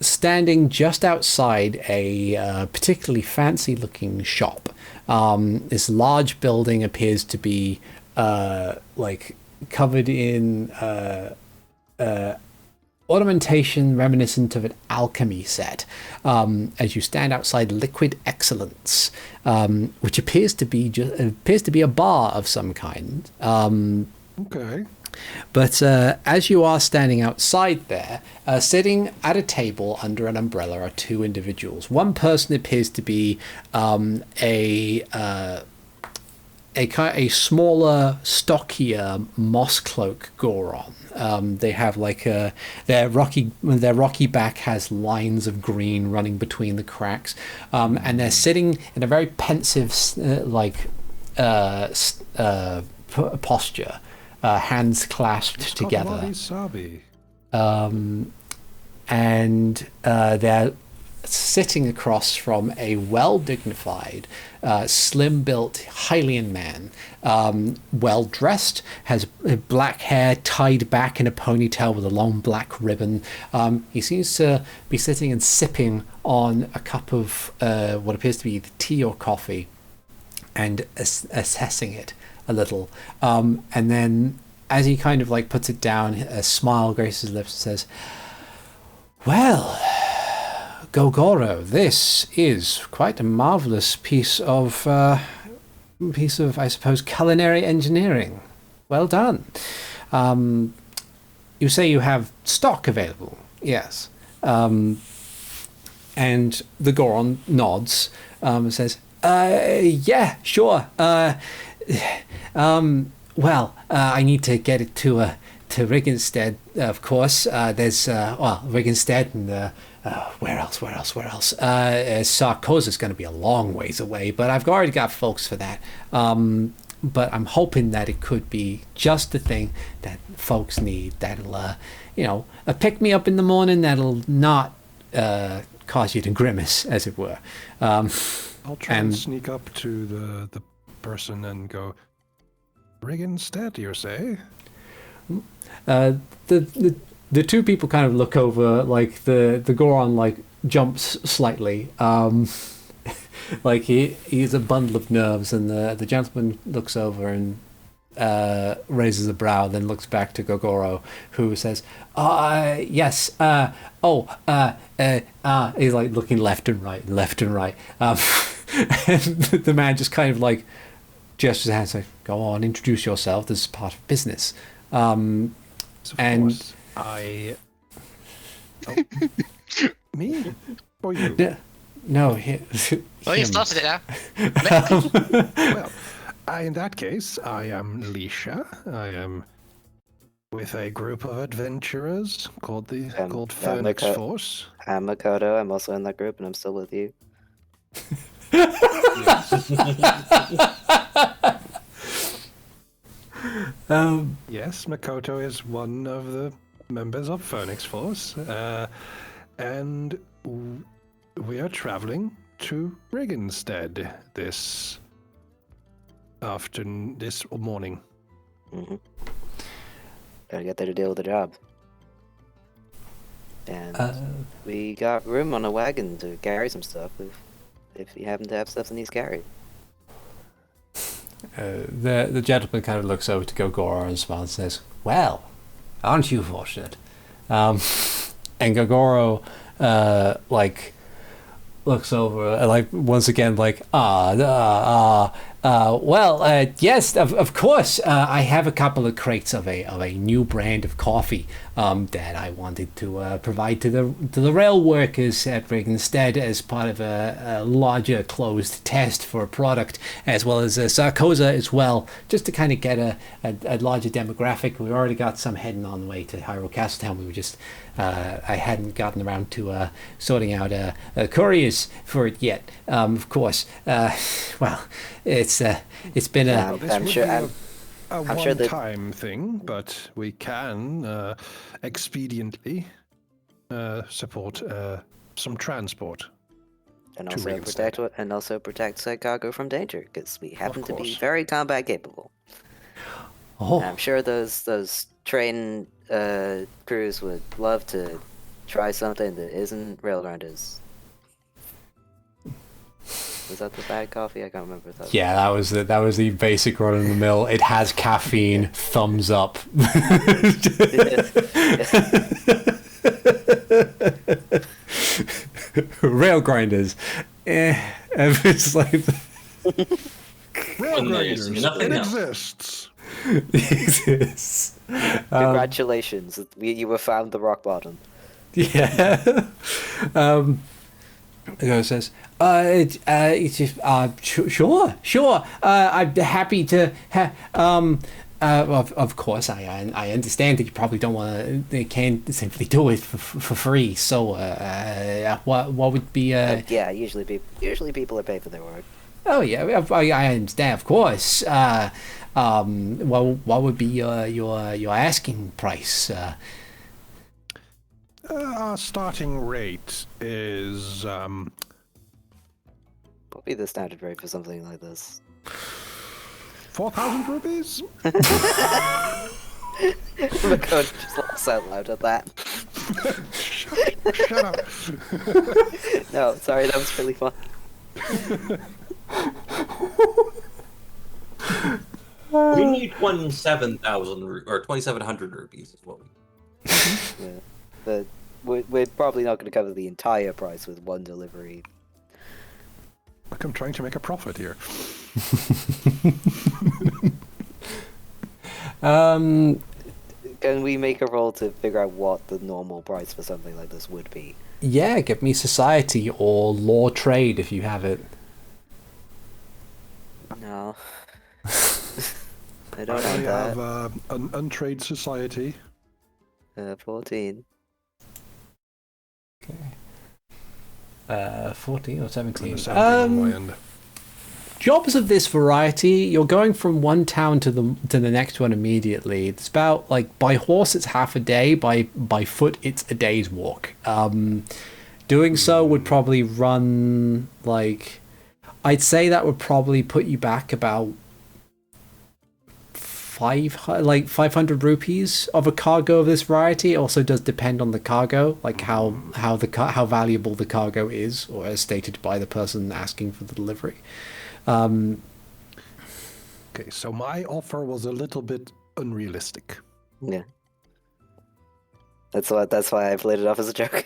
standing just outside a particularly fancy-looking shop. This large building appears to be like covered in ornamentation reminiscent of an alchemy set. As you stand outside Liquid Excellence, which appears to be a bar of some kind. Okay. But as you are standing outside there, sitting at a table under an umbrella are two individuals. One person appears to be a smaller, stockier moss cloak Goron. They have like their rocky back has lines of green running between the cracks, and they're sitting in a very pensive posture. Hands clasped together. And they're sitting across from a well-dignified, slim-built Hylian man, well-dressed, has black hair tied back in a ponytail with a long black ribbon. He seems to be sitting and sipping on a cup of what appears to be tea or coffee and assessing it a little, and then as he kind of like puts it down, a smile graces his lips and says, "Well, Gogoro, this is quite a marvelous piece of I suppose culinary engineering. Well done. You say you have stock available?" "Yes." And the Goron nods and says, "Yeah, sure. Well, I need to get it to Rigenstead, of course. There's Rigenstead and where else? Sarkoza's going to be a long ways away, but I've already got folks for that. But I'm hoping that it could be just the thing that folks need. That'll, pick me up in the morning. That'll not cause you to grimace, as it were." I'll try and sneak up to the person and go, "Rigenstead, you say?" The two people kind of look over, like the Goron like jumps slightly, like he's a bundle of nerves, and the gentleman looks over and raises a brow, then looks back to Gogoro, who says, "Yes, he's like looking left and right. And the man just kind of like gestures his hands like, "Go on, introduce yourself. This is part of business." Course, me or you? No, Well, you started it now. Well, in that case, I am Lisha. I am with a group of adventurers called Phoenix Force. I'm Makoto. I'm also in that group, and I'm still with you. Yes, Makoto is one of the members of Phoenix Force, and we are traveling to Rigenstead this morning. Mm-hmm. Gotta get there to deal with the job. And we got room on a wagon to carry some stuff if you happen to have stuff that needs carried. The gentleman kind of looks over to Gogoro and smiles and says, "Well, aren't you fortunate?" And Gogoro like looks over like once again like yes, of course, I have a couple of crates of a new brand of coffee that I wanted to provide to the rail workers at Rignstead as part of a larger closed test for a product, as well as Sarkoza as well, just to kind of get a larger demographic. We already got some heading on the way to Hyrule Castletown. We were just I hadn't gotten around to sorting out couriers for it yet. Of course, well, it's been a. I'm sure. a I'm sure that- one-time thing, but we can expediently support some transport. And to also protect said cargo from danger, because we happen to be course. very combat capable. Oh, I'm sure those train crews would love to try something that isn't rail grinders. Was that the bad coffee? I can't remember. If that was- yeah, that was the basic run of the mill. It has caffeine. Thumbs up. Rail grinders. It's like Rail When there's grinders, nothing it else. exists. exists. Congratulations, you were found the rock bottom. Yeah. The guy says, sure. I'm happy to. Of course, I understand that you probably don't want to. They can't simply do it for free. So, what would be? Yeah, usually people are paid for their work. Oh yeah, I understand. Of course. What would be your asking price? Our starting rate is What would be the standard rate for something like this? 4,000 rupees. Makota just laughs out loud at that. Shut up. No, sorry, that was really fun. We need 27,000 or 2,700 rupees is what we. Yeah. But we're probably not going to cover the entire price with one delivery. Look, I'm trying to make a profit here. Can we make a roll to figure out what the normal price for something like this would be? Yeah, give me society or law trade if you have it. No. I don't I want have that. an untrade society. 14. Okay. 14 or 17. And 17 on my end. Jobs of this variety, you're going from one town to the next one immediately. It's about like by horse it's half a day, by foot it's a day's walk. Doing so would probably run like, I'd say that would probably put you back about 500 rupees of a cargo of this variety. It also does depend on the cargo, like how valuable the cargo is, or as stated by the person asking for the delivery. Okay, so my offer was a little bit unrealistic. Yeah. That's why I played it off as a joke.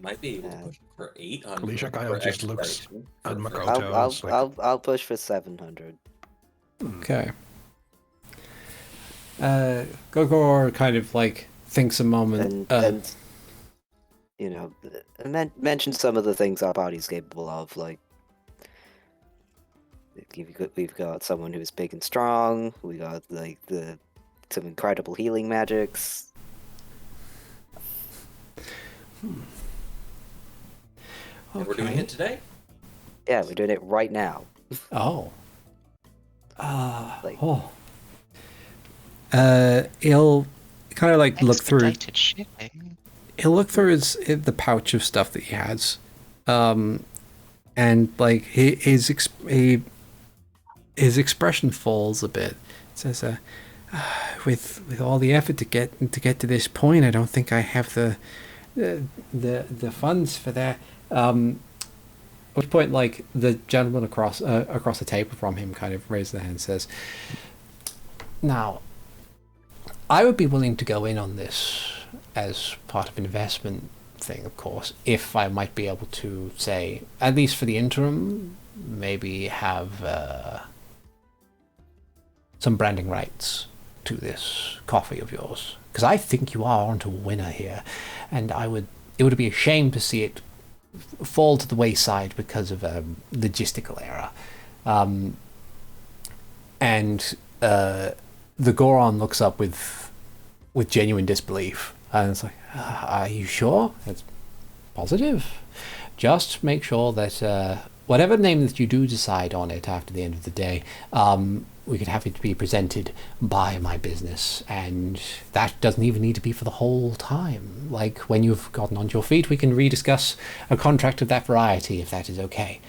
Might be able to push for 800. Alicia kind for of just looks expedition. at For- Makoto. I'll push for 700. Okay. Gogor kind of like thinks a moment. And you know, mention some of the things our body's capable of, like we've got someone who's big and strong. We got like some incredible healing magics. And we're doing it today? Yeah, we're doing it right now. Oh. Like- He'll kind of like look through. Expedited shipping. He'll look through the pouch of stuff that he has, and like his expression falls a bit. It says, with all the effort to get to this point, I don't think I have the funds for that. At which point, like, the gentleman across the table from him kind of raises their hand and says, "Now, I would be willing to go in on this as part of an investment thing, of course, if I might be able to, say, at least for the interim, maybe have some branding rights to this coffee of yours, because I think you are onto a winner here, and it would be a shame to see it fall to the wayside because of a logistical error." And the Goron looks up with genuine disbelief, and it's like, "Are you sure? It's positive. Just make sure that whatever name that you do decide on it after the end of the day, we could have it to be presented by my business, and that doesn't even need to be for the whole time. Like, when you've gotten onto your feet, we can rediscuss a contract of that variety, if that is okay."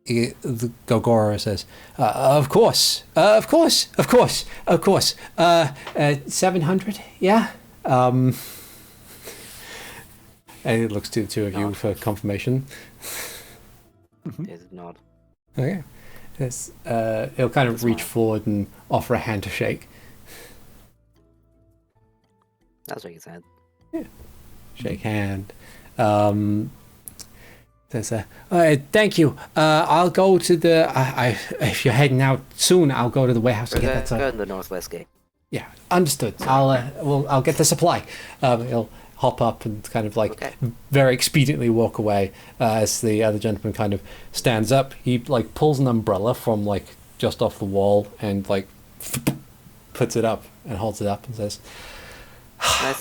The Gogora says, "Of course, 700, yeah." And it looks to the two of you for confirmation. Is nod. Okay. Yes, he'll kind of reach forward and offer a hand to shake. That's what you said. Yeah. Shake hand. There's thank you. I'll go to the. If you're heading out soon, I'll go to the warehouse to get that. Go to the northwest gate. Yeah, understood. I'll get the supply. He'll hop up and kind of like very expediently walk away as the other gentleman kind of stands up. He like pulls an umbrella from like just off the wall and like puts it up and holds it up and says,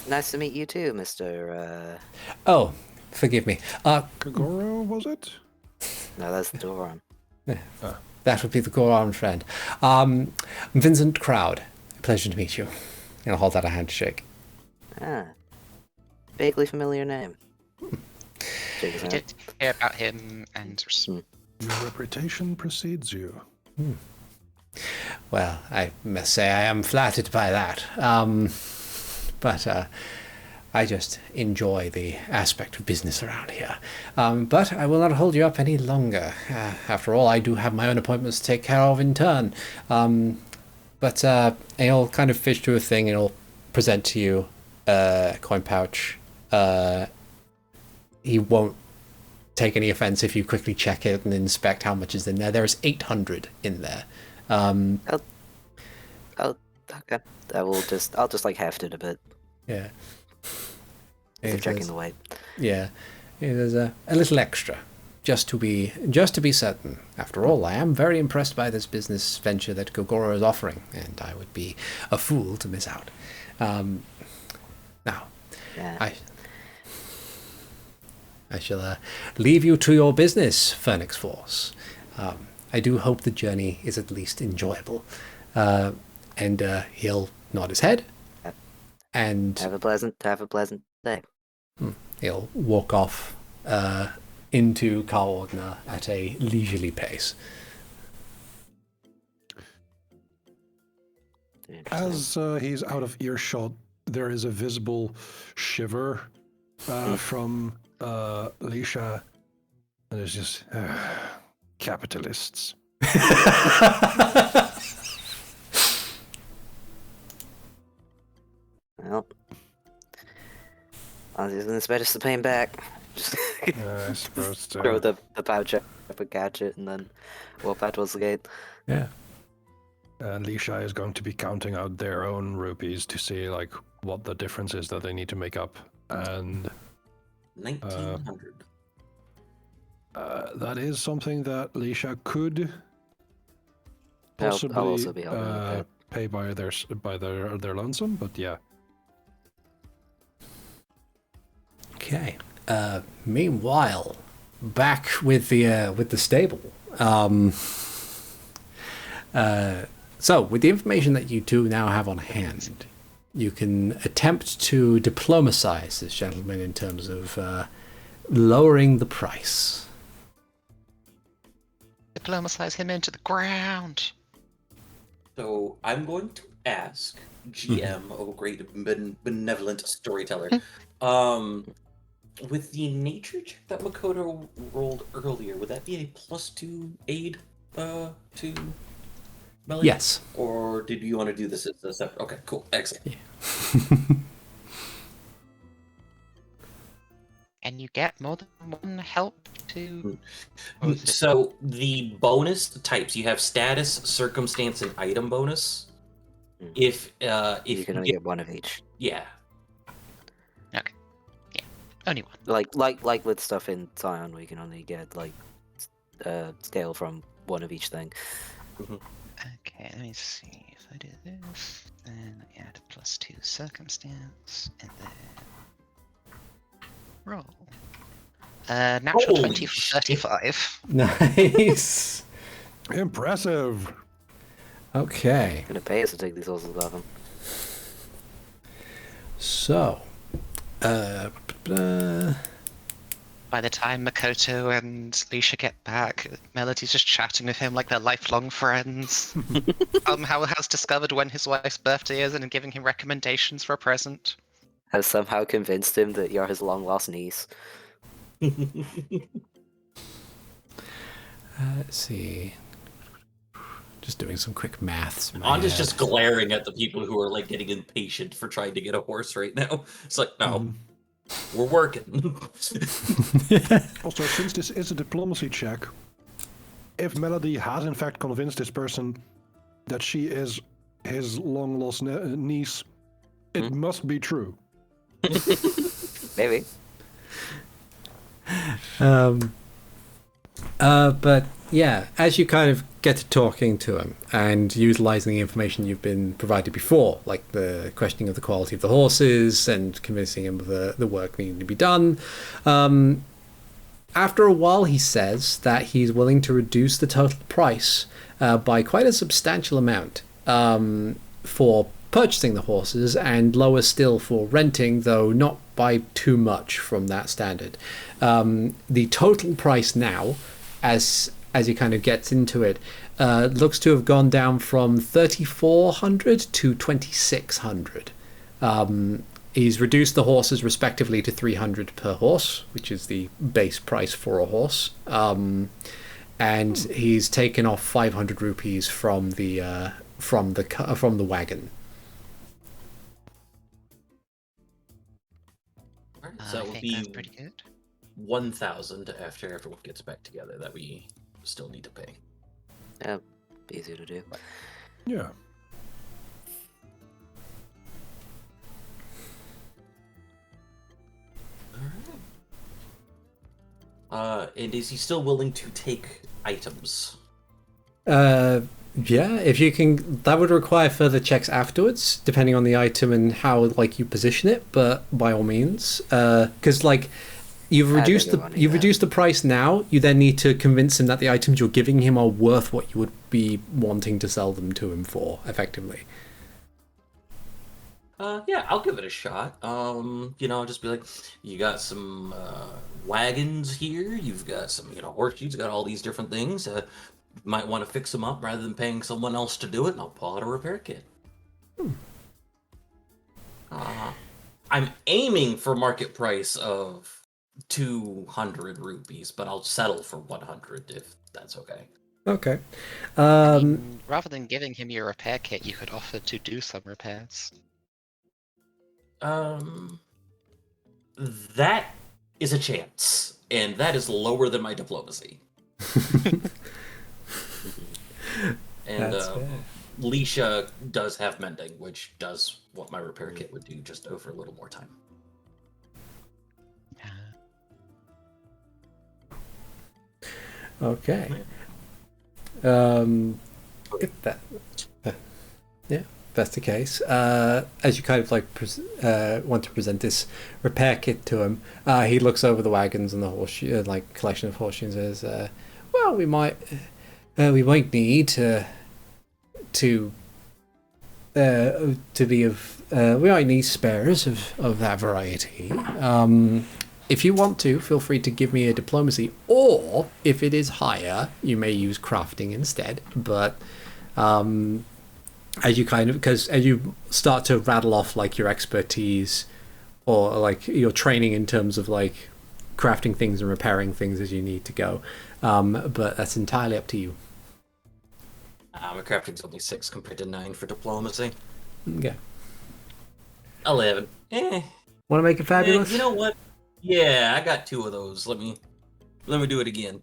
Nice to meet you too, Mr. "Oh, forgive me. Kagoro, was it? No, that's the Doron. That would be the Goron friend. Vincent Crowd. Pleasure to meet you." And I'll hold out a handshake. Vaguely familiar name. We did hear about him, and Your reputation precedes you. Well, I must say I am flattered by that. But I just enjoy the aspect of business around here. But I will not hold you up any longer. After all, I do have my own appointments to take care of in turn. But he'll kind of fish through a thing and he'll present to you a coin pouch. He won't take any offense if you quickly check it and inspect how much is in there. There is 800 in there. Okay. I'll just like heft it a bit. Yeah. For checking the weight. Yeah. There's a little extra. Just to be certain. After all, I am very impressed by this business venture that Gogoro is offering, and I would be a fool to miss out. Now, Yeah. I shall leave you to your business, Phoenix Force. I do hope the journey is at least enjoyable. And he'll nod his head, and Have a pleasant day. he'll walk off into Carwardner at a leisurely pace. As he's out of earshot, there is a visible shiver from Lisha, and it's just capitalists. Well, it's better to pay him back. Just I suppose so. throw the pouch up and catch it, and then walk back towards the gate. Yeah. And Lisha is going to be counting out their own rupees to see like what the difference is that they need to make up, and 1900. that is something that Lisha could I'll possibly also be helping with that. pay by their lonesome, but yeah. Okay. Meanwhile, back with the stable. So, with the information that you two now have on hand, you can attempt to diplomacize this gentleman in terms of lowering the price. diplomacize him into the ground. So I'm going to ask GM, oh great benevolent storyteller, with the nature check that Makoto rolled earlier, would that be a +2 aid to Melody? Yes. Or did you want to do this as a separate? Okay, cool, excellent. Yeah. And you get more than one help to. So the bonus types, you have status, circumstance, and item bonus. If you can only get one of each. Yeah. Okay. Yeah. Only one. Like with stuff in Zion, we can only get like scale from one of each thing. Okay, let me see. If I do this, then I add a +2 circumstance, and then roll. Natural Holy 20 for shit. 35. Nice. Impressive. Okay. Gonna pay us to take these horses off him. So, By the time Makoto and Leisha get back, Melody's just chatting with him like they're lifelong friends. Somehow has discovered when his wife's birthday is and giving him recommendations for a present. Has somehow convinced him that you're his long lost niece. let's see. Just doing some quick maths. in my Anda's head. just glaring at the people who are like getting impatient for trying to get a horse right now. It's like, no, we're working. Also, since this is a diplomacy check, if Melody has in fact convinced this person that she is his long lost niece, it must be true. Maybe. But yeah, as you kind of get to talking to him and utilizing the information you've been provided before, like the questioning of the quality of the horses and convincing him of the work needing to be done, after a while he says that he's willing to reduce the total price by quite a substantial amount for purchasing the horses, and lower still for renting, though not by too much from that standard. The total price now, as he kind of gets into it, looks to have gone down from 3,400 to 2,600. He's reduced the horses respectively to 300 per horse, which is the base price for a horse, and he's taken off 500 rupees from the wagon. So I it would think be that's pretty good. 1,000 after everyone gets back together that we still need to pay. Yeah, easy to do. Yeah. And is he still willing to take items? Yeah, if you can, that would require further checks afterwards, depending on the item and how like you position it. But by all means, because like you've reduced the price now, you then need to convince him that the items you're giving him are worth what you would be wanting to sell them to him for, effectively. Yeah, I'll give it a shot. I'll just be like, you got some wagons here, you've got some, horseshoes, you've got all these different things. Might want to fix them up rather than paying someone else to do it, and I'll pull out a repair kit. I'm aiming for market price of 200 rupees, but I'll settle for 100 if that's okay. Okay. I mean, rather than giving him your repair kit, you could offer to do some repairs. That is a chance, and that is lower than my diplomacy. And Leisha does have mending, which does what my repair kit would do, just over a little more time. Okay. If that's the case, as you kind of like want to present this repair kit to him, he looks over the wagons and the horseshoe, collection of horseshoes, and says, "Well, we might need we might need spares of that variety. If you want to, feel free to give me a diplomacy, or if it is higher, you may use crafting instead. But as you because as you start to rattle off like your expertise or like your training in terms of like crafting things and repairing things as you need to go, but that's entirely up to you. My crafting's only 6 compared to 9 for diplomacy. Okay. 11. Want to make it fabulous? You know what? Yeah, I got 2 of those. Let me do it again.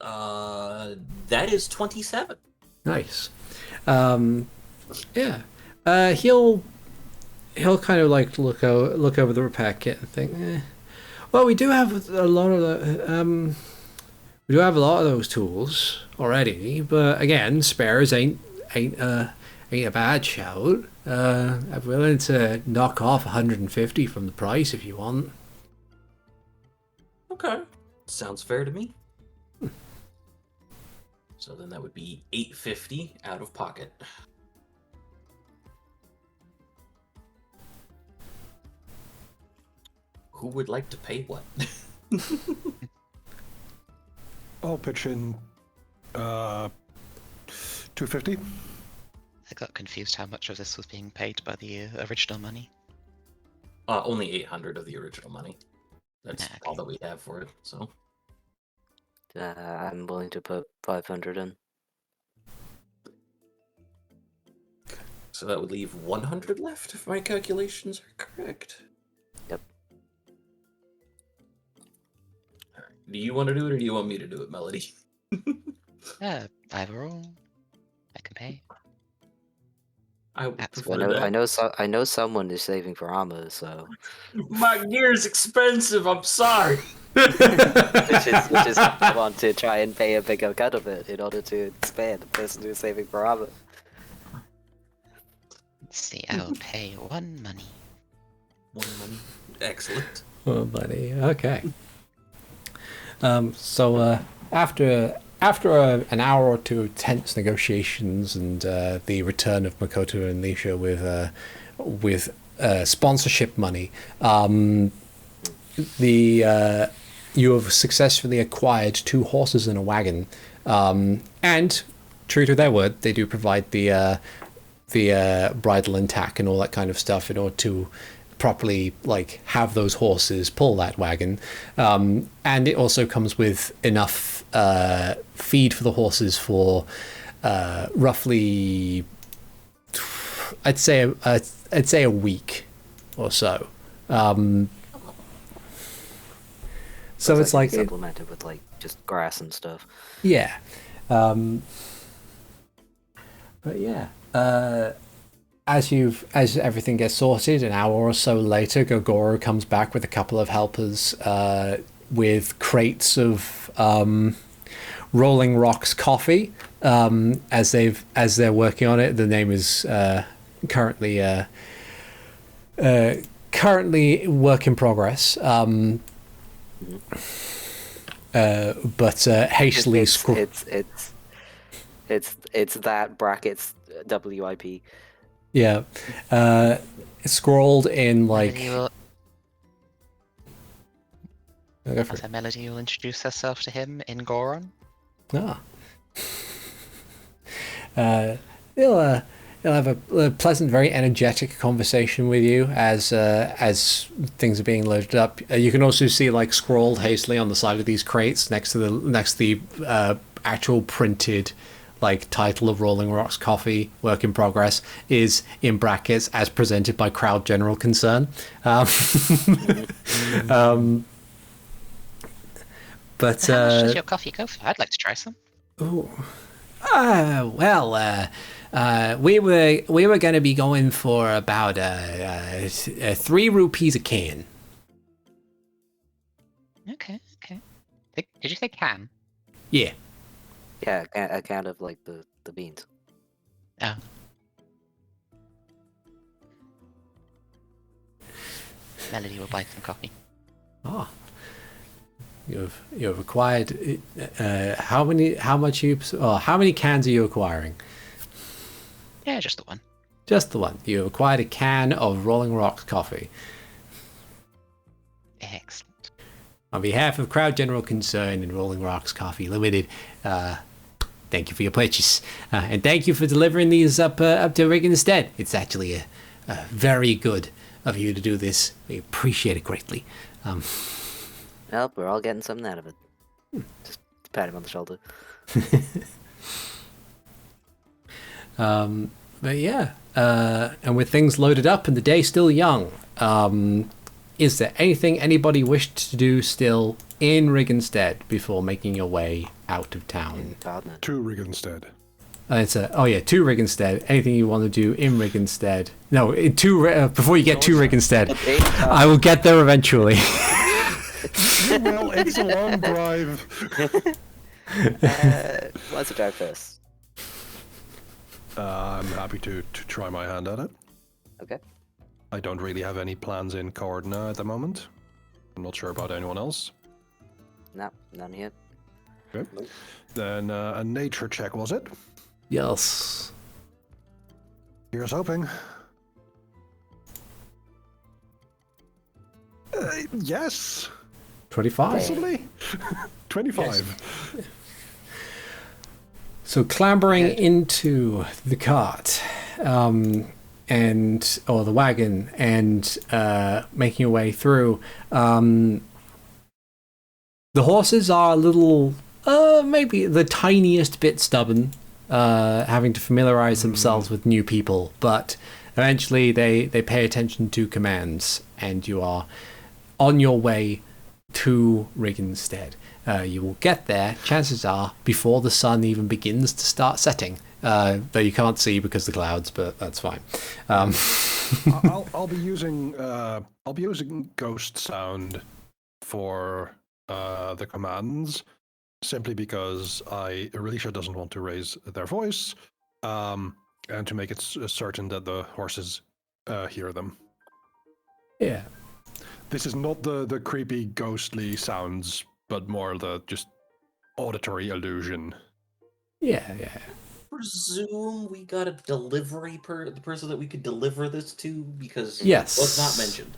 That is 27. Nice. Yeah. He'll kind of like look over the repair kit and think, well, we do have a lot of those tools already, but again, spares ain't a bad shout. I'm willing to knock off 150 from the price if you want. Okay. Sounds fair to me. So then that would be 850 out of pocket. Who would like to pay what? I'll pitch in 250. I got confused how much of this was being paid by the original money. Only 800 of the original money. That's Okay. all that we have for it, so. I'm willing to put 500 in. So that would leave 100 left if my calculations are correct. Yep. Alright. Do you want to do it or do you want me to do it, Melody? Either or. I can pay. I would That's prefer that. I know someone is saving for armor, so My gear's expensive, I'm sorry. which is I want to try and pay a bigger cut of it in order to spare the person who's saving for armor. Let's see, I'll pay 1 money. 1 money. Excellent. Oh, buddy. Okay. So after an hour or two of tense negotiations and the return of Makoto and Lisha with sponsorship money, you have successfully acquired 2 horses and a wagon, and true to their word, they do provide the bridle and tack and all that kind of stuff in order to properly like have those horses pull that wagon, and it also comes with enough feed for the horses for roughly I'd say a week or so. So it's like supplemented with like just grass and stuff. yeah, but yeah. As everything gets sorted, an hour or so later, Gogoro comes back with a couple of helpers with crates of Rolling Rocks coffee. As they're working on it, the name is currently work in progress. But hastily it's that brackets WIP. Yeah, scrawled in like. Melody will introduce herself to him in Goron. Ah. He'll have a pleasant, very energetic conversation with you as things are being loaded up. You can also see like scrawled hastily on the side of these crates next to the actual printed like title of Rolling Rocks Coffee, work in progress, is in brackets as presented by Crowd General Concern. But How much does your coffee go for? I'd like to try some. we were going to be going for about 3 rupees a can. Okay. Did you say can? Yeah. Yeah, a can of like the beans. Oh. Melody will buy some coffee. Oh. You've acquired how many cans are you acquiring? Yeah, just the one. Just the one. You acquired a can of Rolling Rocks coffee. Excellent. On behalf of Crowd General Concern and Rolling Rocks Coffee Limited, thank you for your purchase. And thank you for delivering these up to Riggins. It's actually very good of you to do this. We appreciate it greatly. Well, we're all getting something out of it. Just pat him on the shoulder. But yeah, and with things loaded up and the day still young, is there anything anybody wished to do still in Riggins before making your way out of town? To Riggins. To Riggins. Anything you want to do in Riggins? No, before you get to Riggins, I will get there eventually. Well, it's a long drive. What's the drive first? I'm happy to try my hand at it. Okay. I don't really have any plans in Cordna at the moment. I'm not sure about anyone else. No, none here. Okay. Then a nature check, was it? Yes. Here's hoping. Yes. 25. Possibly. 25. So clambering into the cart, or the wagon, and making your way through. The horses are a little, maybe the tiniest bit stubborn, having to familiarize themselves with new people, but eventually they pay attention to commands, and you are on your way to Riggins. You will get there, chances are, before the sun even begins to start setting. Though you can't see because of the clouds, but that's fine. I'll be using ghost sound for the commands, simply because Alicia doesn't want to raise their voice, and to make it certain that the horses hear them. Yeah. This is not the creepy ghostly sounds, but more the just auditory illusion. Yeah. Presume we got a delivery the person that we could deliver this to, because yes, it was not mentioned.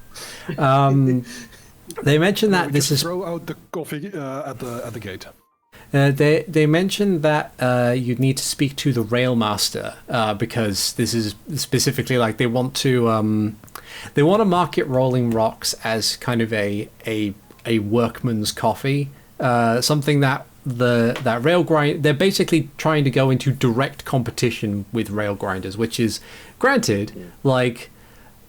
They mentioned that this is throw out the coffee at the gate. They mentioned that you'd need to speak to the rail master because this is specifically like they want to market Rolling Rocks as kind of a workman's coffee, something that that rail grind. They're basically trying to go into direct competition with rail grinders, which is granted like.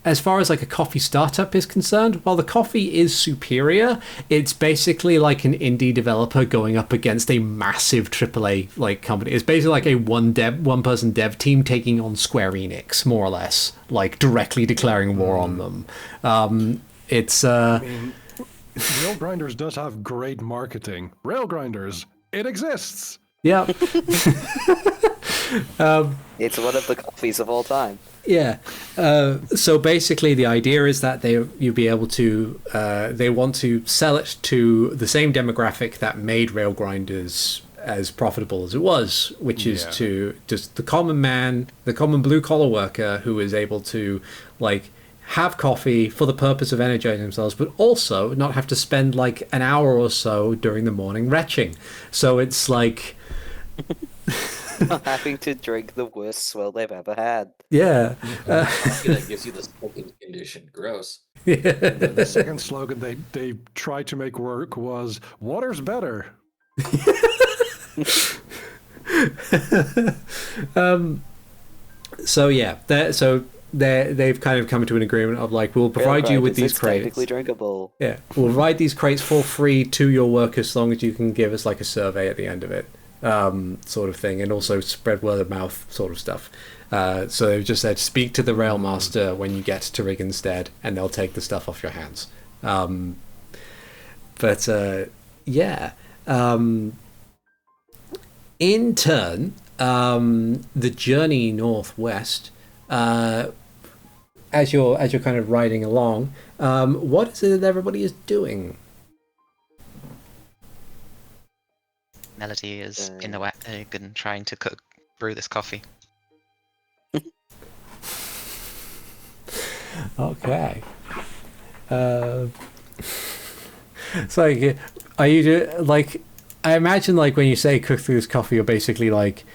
As far as like a coffee startup is concerned, while the coffee is superior, it's basically like an indie developer going up against a massive AAA like company. It's basically like a one person dev team taking on Square Enix, more or less, like directly declaring war on them. It's I mean, Rail Grinders does have great marketing. Rail Grinders, it exists. Yeah. It's one of the coffees of all time. Yeah. So basically, the idea is that you'll be able to. They want to sell it to the same demographic that made Rail Grinders as profitable as it was, which is to just the common man, the common blue collar worker who is able to like have coffee for the purpose of energizing themselves, but also not have to spend like an hour or so during the morning retching. So it's like. Having to drink the worst swill they've ever had. Yeah. That gives you the smoking condition. Gross. Yeah. The second slogan they tried to make work was "Water's better." So yeah, they've kind of come to an agreement of like, we'll provide you with these crates. Technically drinkable. Yeah, we'll provide these crates for free to your workers as long as you can give us like a survey at the end of it. Sort of thing, and also spread word of mouth sort of stuff. So they've just said, speak to the rail master when you get to Riggins, and they'll take the stuff off your hands. In turn, the journey northwest, as you're kind of riding along, what is it that everybody is doing? Melody is in the wagon trying to brew this coffee. Okay. It's like, are you like? I imagine like when you say cook through this coffee, you're basically like,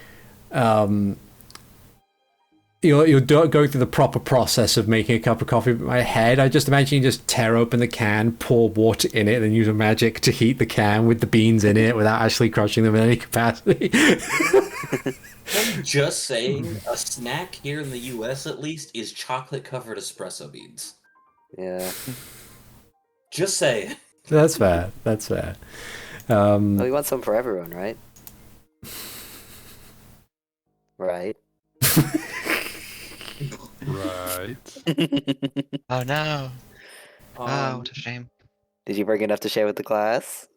you're going through the proper process of making a cup of coffee. In my head, I just imagine you just tear open the can, pour water in it, and use a magic to heat the can with the beans in it without actually crushing them in any capacity. I'm just saying, a snack here in the U.S. at least is chocolate-covered espresso beans. Yeah. Just saying. That's fair. That's fair. Well, we want some for everyone, right? Right. Right. Oh no. Oh, Um, what a shame. Did you bring enough to share with the class?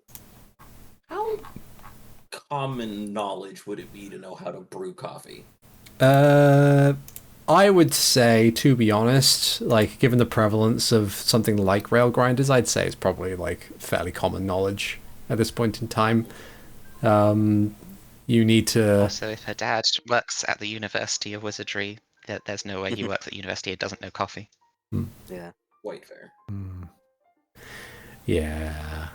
how common knowledge would it be to know how to brew coffee? I would say, to be honest, like given the prevalence of something like rail grinders, I'd say it's probably like fairly common knowledge at this point in time. You need to. Also, if her dad works at the University of Wizardry, there's no way he works at university and doesn't know coffee. Yeah. Quite fair. Yeah.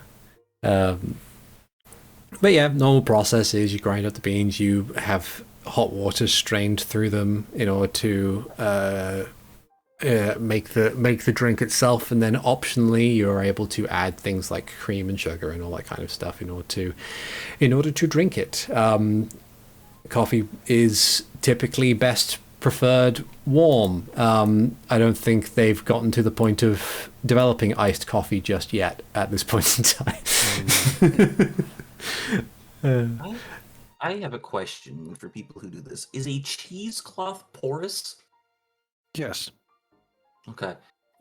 But yeah, normal process is you grind up the beans, you have hot water strained through them in order to make the drink itself, and then optionally you're able to add things like cream and sugar and all that kind of stuff in order to drink it. Coffee is typically best preferred warm. I don't think they've gotten to the point of developing iced coffee just yet at this point in time. I have a question for people who do this. Is a cheesecloth porous? Yes. Okay.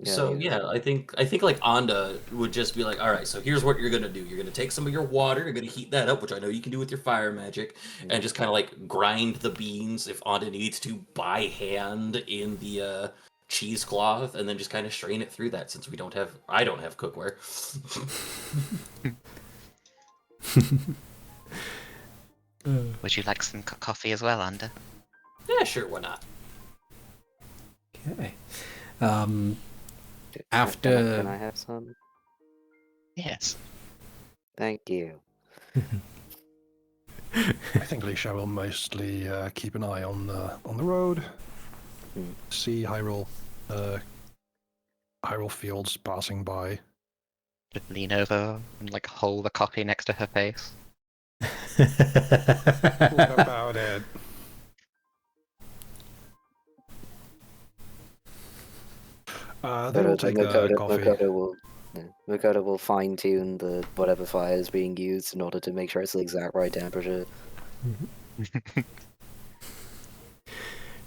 Yeah, So yeah. yeah, I think like Anda would just be like, all right, so here's what you're gonna do. You're gonna take some of your water, you're gonna heat that up, which I know you can do with your fire magic, and just kind of like grind the beans if Anda needs to by hand in the cheesecloth, and then just kind of strain it through that since I don't have cookware. Would you like some coffee as well, Ander? Yeah, sure, why not? Okay. Can After I have some? Yes. Thank you. I think Lisha will mostly keep an eye on the road, see Hyrule fields passing by. Just lean over and like hold the coffee next to her face. What about it? They will take the coffee. Makoto will fine tune the whatever fire is being used in order to make sure it's the exact right temperature.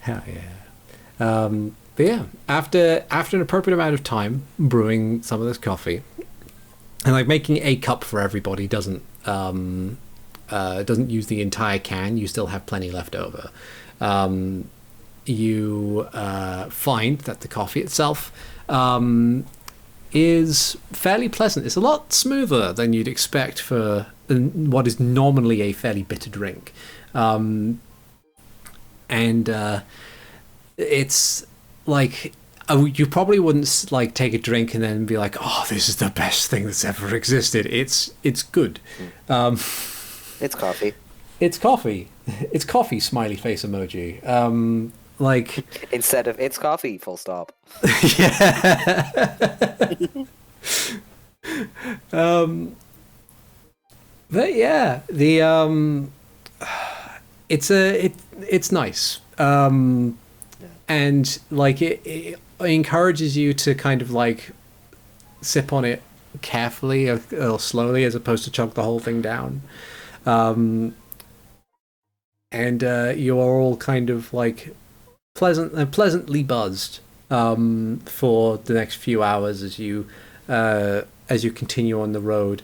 Hell yeah. But yeah, after an appropriate amount of time brewing some of this coffee, and like making a cup for everybody doesn't use the entire can. You still have plenty left over. You find that the coffee itself is fairly pleasant. It's a lot smoother than you'd expect for what is normally a fairly bitter drink. And it's like you probably wouldn't like take a drink and then be like, oh, this is the best thing that's ever existed. It's good. It's coffee. It's coffee. It's coffee, smiley face emoji. Like Instead of it's coffee, full stop. yeah. But yeah, the it's nice. And like it encourages you to kind of like sip on it carefully or slowly as opposed to chug the whole thing down. And you are all kind of like pleasantly buzzed for the next few hours as you continue on the road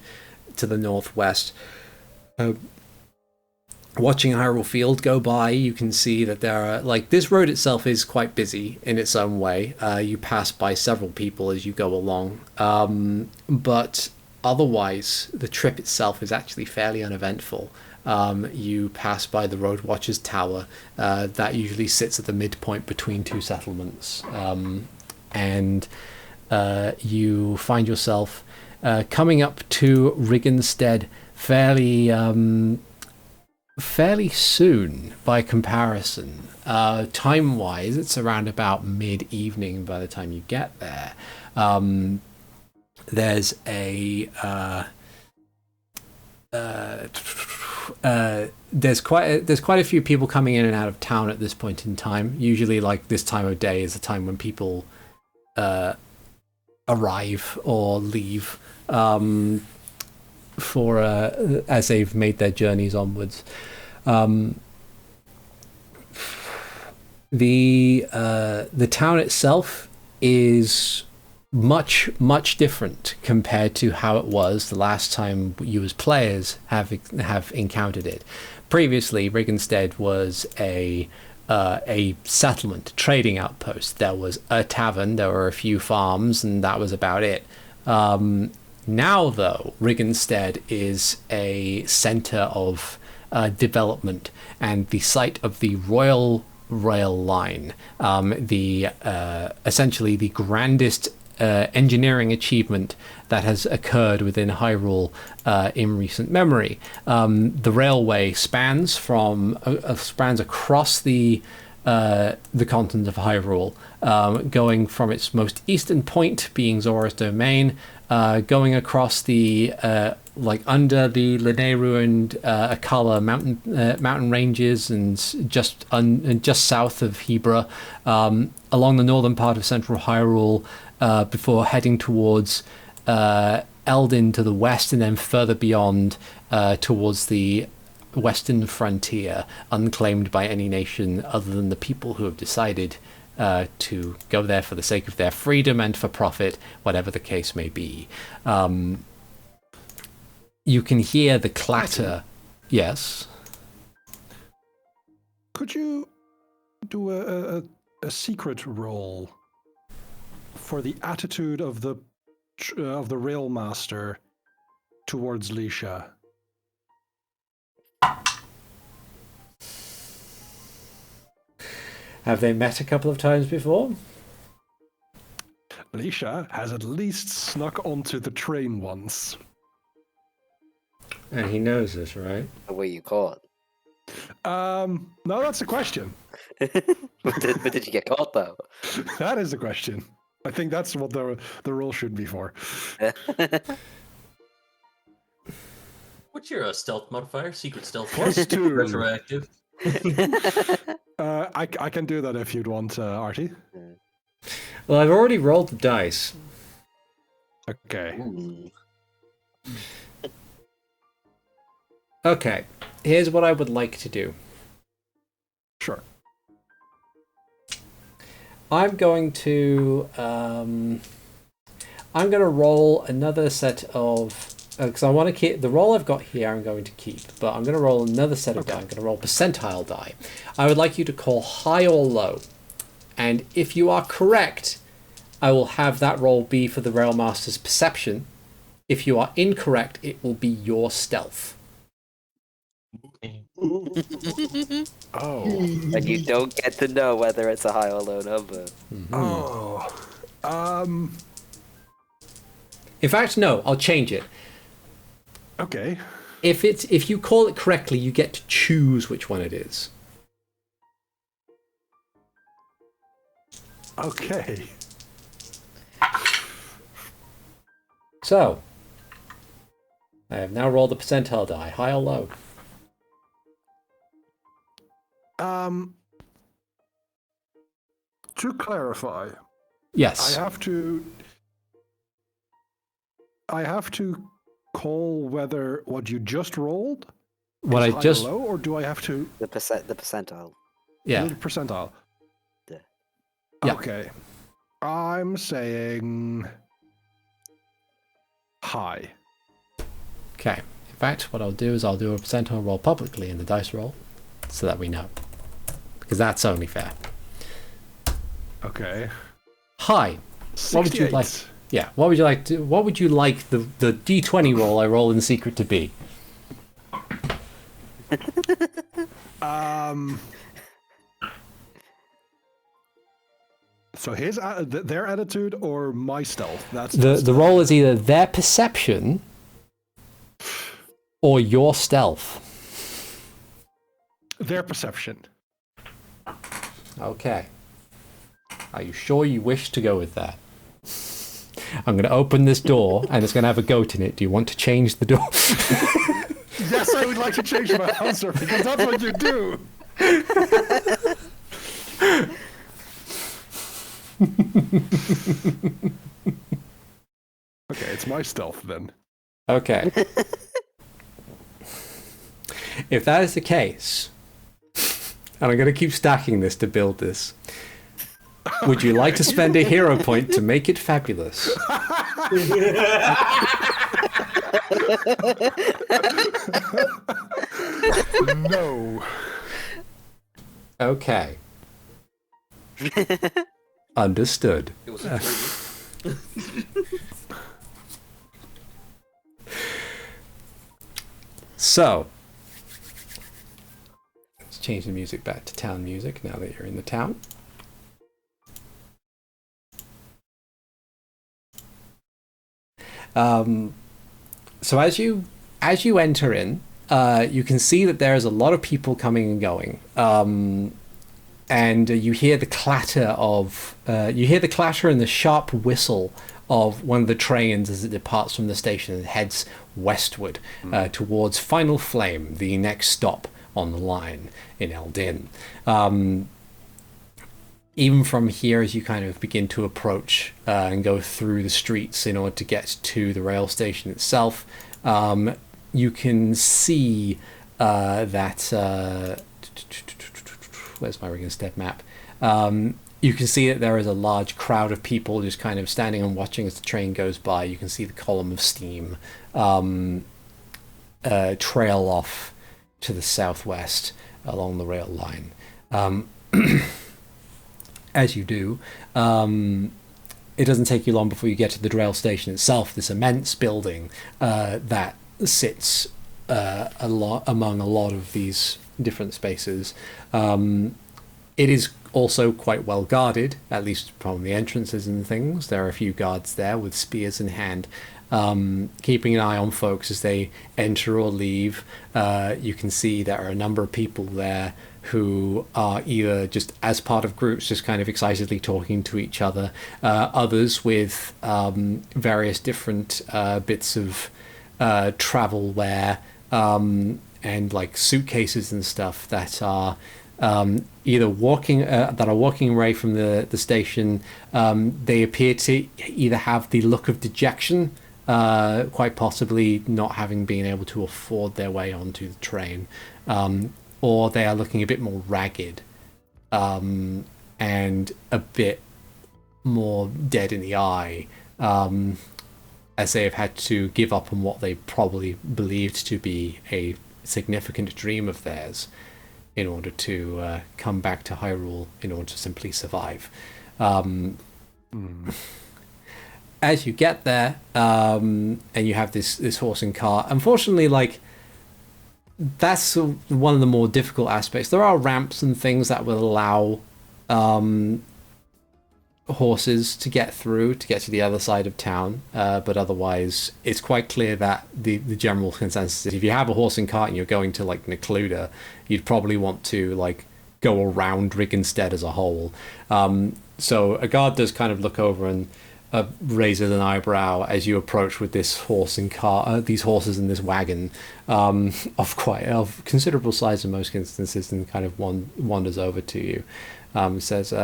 to the northwest. Watching Hyrule Field go by, you can see that there are like this road itself is quite busy in its own way. You pass by several people as you go along, but otherwise the trip itself is actually fairly uneventful. You pass by the Road Watcher's Tower that usually sits at the midpoint between two settlements, and you find yourself coming up to Riggensted fairly soon by comparison. Time-wise, it's around about mid-evening by the time you get there. There's quite a few people coming in and out of town at this point in time. Usually, like, this time of day is the time when people arrive or leave for as they've made their journeys onwards. The town itself is much different compared to how it was the last time you as players have encountered it. Previously, Riggensted was a settlement, trading outpost. There was a tavern, there were a few farms, and that was about it. Now, though, Riggensted is a center of development and the site of the Royal Rail Line, essentially the grandest engineering achievement that has occurred within Hyrule in recent memory. The railway spans across the continent of Hyrule, going from its most eastern point, being Zora's Domain, going across the under the Lineru and Akala mountain ranges, and just south of Hebra, along the northern part of central Hyrule, before heading towards Eldin to the west, and then further beyond towards the western frontier, unclaimed by any nation other than the people who have decided to go there for the sake of their freedom and for profit, whatever the case may be. You can hear the clatter. Yes? Could you do a secret roll for the attitude of the rail master towards Lisha? Have they met a couple of times before? Lisha has at least snuck onto the train once. And he knows this, right? The way you caught. No, that's the question. but did you get caught though? That is the question. I think that's what the role should be for. What's your stealth modifier? Secret stealth +2. Retroactive. I can do that if you'd want, Artie. Well, I've already rolled the dice. Okay. Ooh. Okay, here's what I would like to do. Sure. I'm going to roll another set of, because I want to keep the roll I've got here. I'm going to keep, but I'm going to roll another set of die. I'm going to roll percentile die. I would like you to call high or low, and if you are correct, I will have that roll be for the Railmaster's perception. If you are incorrect, it will be your stealth. Oh. And you don't get to know whether it's a high or low number. Mm-hmm. Oh. In fact, no, I'll change it. Okay. If you call it correctly, you get to choose which one it is. Okay. So, I have now rolled the percentile die, high or low. To clarify, Yes. I have to call whether what you just rolled What is I high just or low, or do I have to The percentile. yeah. do the percentile? Yeah. Yeah. Okay. I'm saying high. Okay. In fact, what I'll do is I'll do a percentile roll publicly in the dice roll, so that we know, because that's only fair. Okay. High. What would you 68. like? Yeah. What would you like to? What would you like the D20 roll I roll in secret to be? So their attitude or my stealth? That's The roll is either their perception or your stealth. Their perception. Okay. Are you sure you wish to go with that? I'm going to open this door, and it's going to have a goat in it. Do you want to change the door? Yes, I would like to change my answer, because that's what you do! Okay, it's my stealth then. Okay. If that is the case, and I'm going to keep stacking this to build this, would you like to spend a hero point to make it fabulous? No. Okay. Understood. It was a 3. So, let's change the music back to town music now that you're in the town. So as you enter in, you can see that there is a lot of people coming and going, and you hear the clatter and the sharp whistle of one of the trains as it departs from the station and heads westward towards Final Flame, the next stop on the line in Eldin. Even from here, as you kind of begin to approach and go through the streets in order to get to the rail station itself, you can see that... where's my ring and step map? You can see that there is a large crowd of people just kind of standing and watching as the train goes by. You can see the column of steam trail off to the southwest along the rail line. As you do, it doesn't take you long before you get to the rail station itself, this immense building that sits among a lot of these different spaces. It is also quite well guarded, at least from the entrances and things. There are a few guards there with spears in hand, keeping an eye on folks as they enter or leave. You can see there are a number of people there who are either just as part of groups, just kind of excitedly talking to each other, others with various different bits of travel wear and like suitcases and stuff that are either walking away from the station. They appear to either have the look of dejection, quite possibly not having been able to afford their way onto the train, or they are looking a bit more ragged and a bit more dead in the eye, as they have had to give up on what they probably believed to be a significant dream of theirs in order to come back to Hyrule in order to simply survive. As you get there, and you have this horse and cart, unfortunately, like, that's one of the more difficult aspects. There are ramps and things that will allow horses to get through to get to the other side of town, but otherwise it's quite clear that the general consensus is if you have a horse and cart and you're going to like Necluda, you'd probably want to like go around Rigenstead as a whole. So a guard does kind of look over and raises an eyebrow as you approach with this horse and cart, these horses and this wagon of considerable size in most instances, and kind of wanders over to you, says,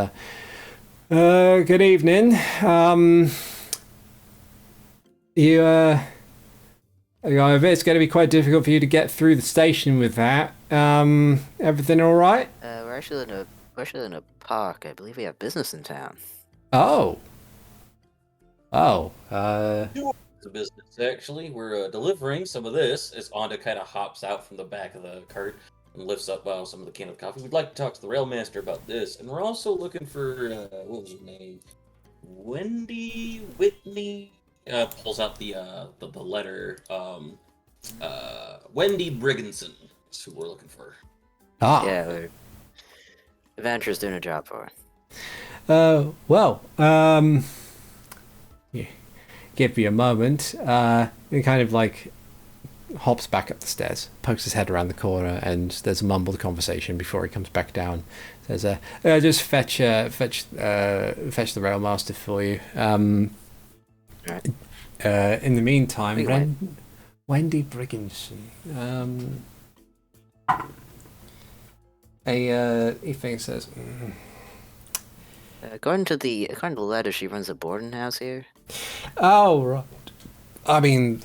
good evening. It's going to be quite difficult for you to get through the station with that. Everything all right? We're actually in a park. I believe we have business in town. Oh. It's a business, actually. We're delivering some of this. As Onda kind of hops out from the back of the cart and lifts up some of the can of coffee. We'd like to talk to the railmaster about this, and we're also looking for what was her name? Wendy Whitney. Pulls out the letter. Wendy Brigginson is who we're looking for. Ah. Yeah, Adventure's doing a job for her. Well, yeah, give me a moment. He kind of like hops back up the stairs, pokes his head around the corner, and there's a mumbled conversation before he comes back down. Says, "Just fetch the railmaster for you." Right. In the meantime, Wait. Wendy Brigginson. He thinks says. According to the letter, she runs a boarding house here. Oh right. I mean,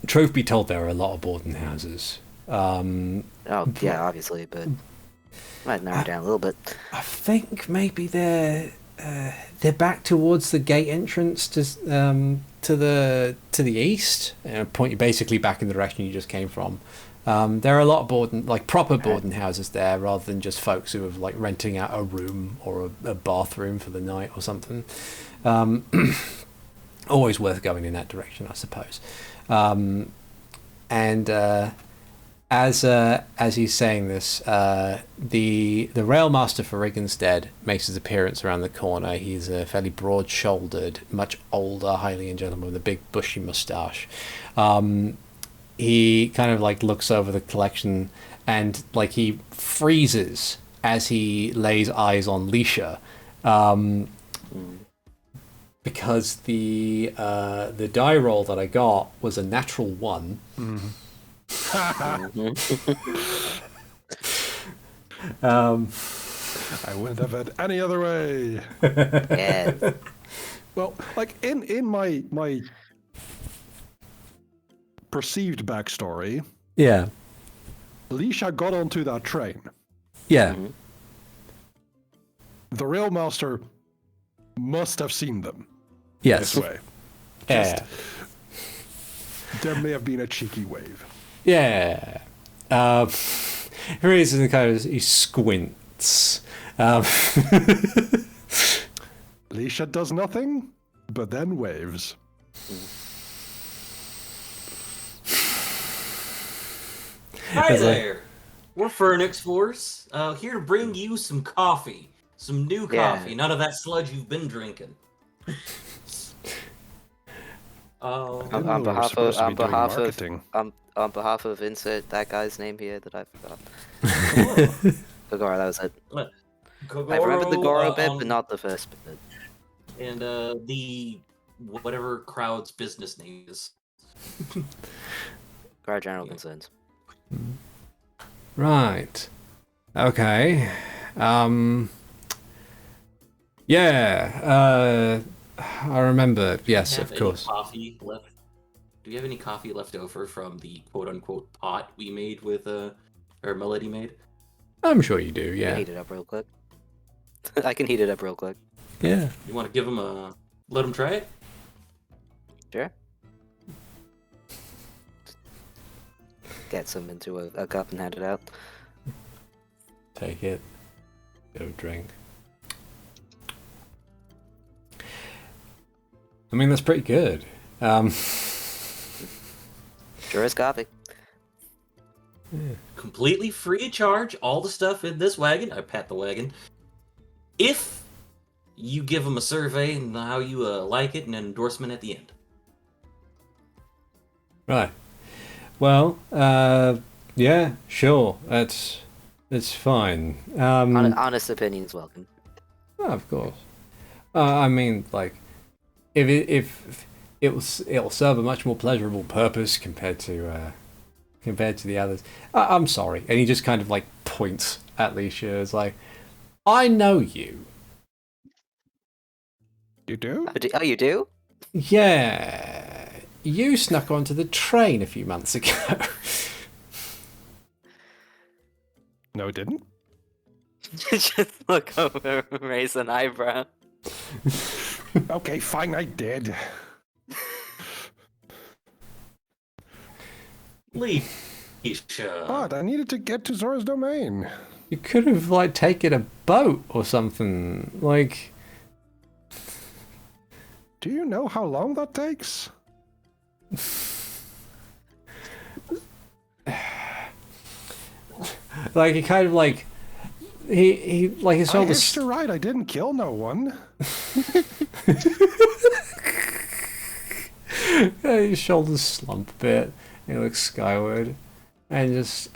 truth be told, there are a lot of boarding houses. Oh yeah, obviously, but might narrow it down a little bit. I think maybe they're back towards the gate entrance to the east. Point you basically back in the direction you just came from. There are a lot of proper boarding houses there, rather than just folks who are like renting out a room or a bathroom for the night or something. Always worth going in that direction, I suppose. As he's saying this, the railmaster for Riggensstead makes his appearance around the corner. He's a fairly broad-shouldered, much older Hylian gentleman with a big bushy moustache. He kind of like looks over the collection and like he freezes as he lays eyes on Leisha, because the die roll that I got was a natural 1. I wouldn't have had any other way. Yeah. Well, like in my perceived backstory, Yeah. Leisha got onto that train. Yeah. The railmaster must have seen them Yes. this way. Yeah. There may have been a cheeky wave. Yeah. Reason kind of he squints. Leisha does nothing, but then waves. Hi As I- there. We're Phoenix Force. Here to bring you some coffee. Some new coffee. Yeah. None of that sludge you've been drinking. On Didn't know we were behalf supposed of to be doing marketing. on behalf of insert that guy's name here that I forgot. Gogoro, that was it. I remember the Goro bit, but not the first bit. And the whatever crowd's business name is. Crowd general concerns. Right. Okay. Yeah. I remember. Yes, Have of course. Any coffee left? Do you have any coffee left over from the quote-unquote pot we made with or Melody made? I'm sure you do. I can Yeah. heat it up real quick. I can heat it up real quick. Yeah. You want to give him let him try it? Sure. Get some into a cup and hand it out. Take it. Go drink. I mean, that's pretty good. Sure is coffee. Completely free of charge. All the stuff in this wagon. I pat the wagon. If you give him a survey and how you like it and an endorsement at the end. Right. Well, yeah, sure. That's fine. Honest opinions welcome. Oh, of course. I mean, like, if it'll serve a much more pleasurable purpose compared to the others. I'm sorry, and he just kind of like points at Leisha. It's like, I know you. You do? Oh, you do? Yeah, you snuck onto the train a few months ago. No, it didn't. Just look over and raise an eyebrow. Okay, fine, I did. Leisha. But I needed to get to Zora's domain. You could have like taken a boat or something. Like, Do you know how long that takes? like he kind of like he like his I shoulders. hitched a ride. I didn't kill no one. His shoulders slump a bit. He looks skyward, and just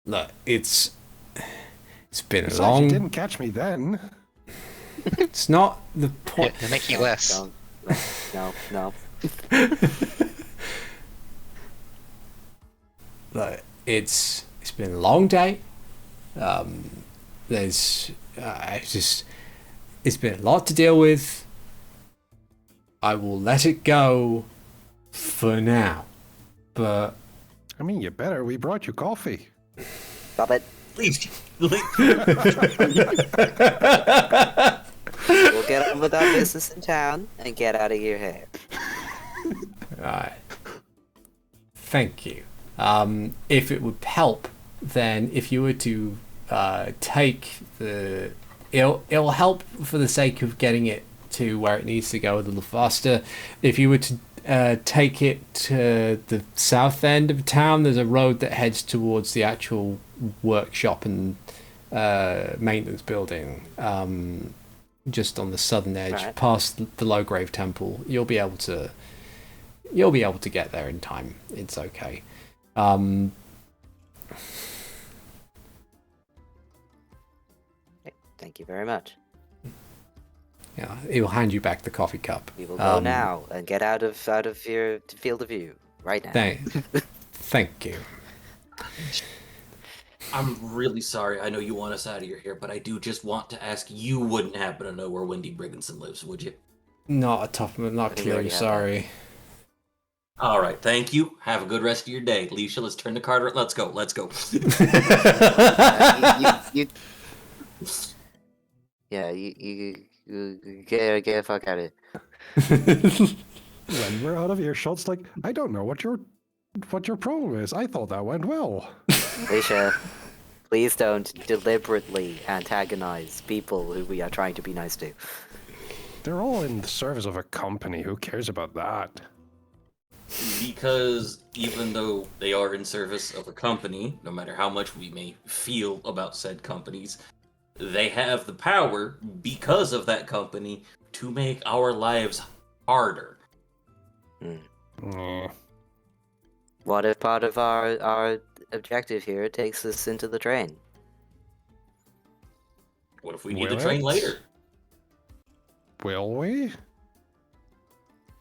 look. It's been a Besides, long. you didn't catch me then. It's not the point. It'll make you worse. No. Look, it's been a long day. It's been a lot to deal with. I will let it go for now, but I mean, you better. We brought you coffee. Stop it. Leave. We'll get on with our business in town and get out of your hair. Alright. Thank you. If it would help, then if you were to take the... It'll help for the sake of getting it to where it needs to go a little faster. If you were to take it to the south end of town, there's a road that heads towards the actual workshop and maintenance building. Just on the southern edge, Right. past the Lowgrave Temple. You'll be able to get there in time. It's okay. Thank you very much. Yeah, he'll hand you back the coffee cup. We will go now and get out of your field of view right now. Thank you. I'm really sorry. I know you want us out of your hair, but I do just want to ask. You wouldn't happen to know where Wendy Brigginson lives, would you? Not clearly sorry. All right, thank you. Have a good rest of your day, Leisha. Let's turn the card. Let's go. You get the fuck out of here. When we're out of earshot, it's like, I don't know what your problem is. I thought that went well. Alicia, please don't deliberately antagonize people who we are trying to be nice to. They're all in the service of a company. Who cares about that? Because even though they are in service of a company, no matter how much we may feel about said companies, they have the power, because of that company, to make our lives harder. What if part of our objective here takes us into the train? What if we need the Will train it? later? Will we?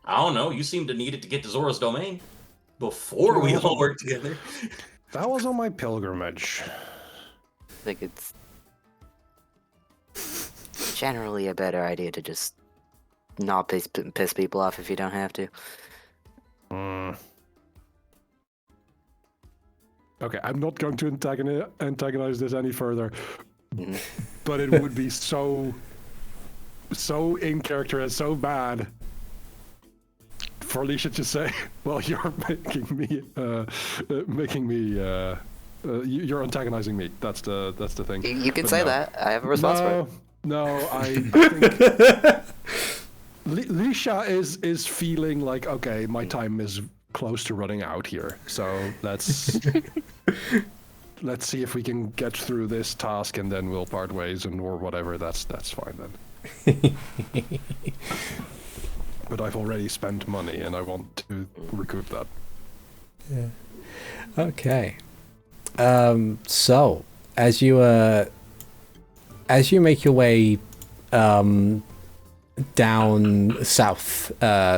I don't know. You seem to need it to get to Zora's domain before we all work together. That was on my pilgrimage. I think it's generally a better idea to just not piss people off if you don't have to. Okay, I'm not going to antagonize this any further, Mhm. but it would be so in character and so bad for Alicia to say, "Well, you're you're antagonizing me." That's the thing. You can But say no. that. I have a response for it. No, I think Alicia is feeling like, okay, my time is close to running out here, so let's see if we can get through this task, and then we'll part ways, or whatever. That's fine then. But I've already spent money, and I want to recoup that. Yeah. Okay. So as you make your way down south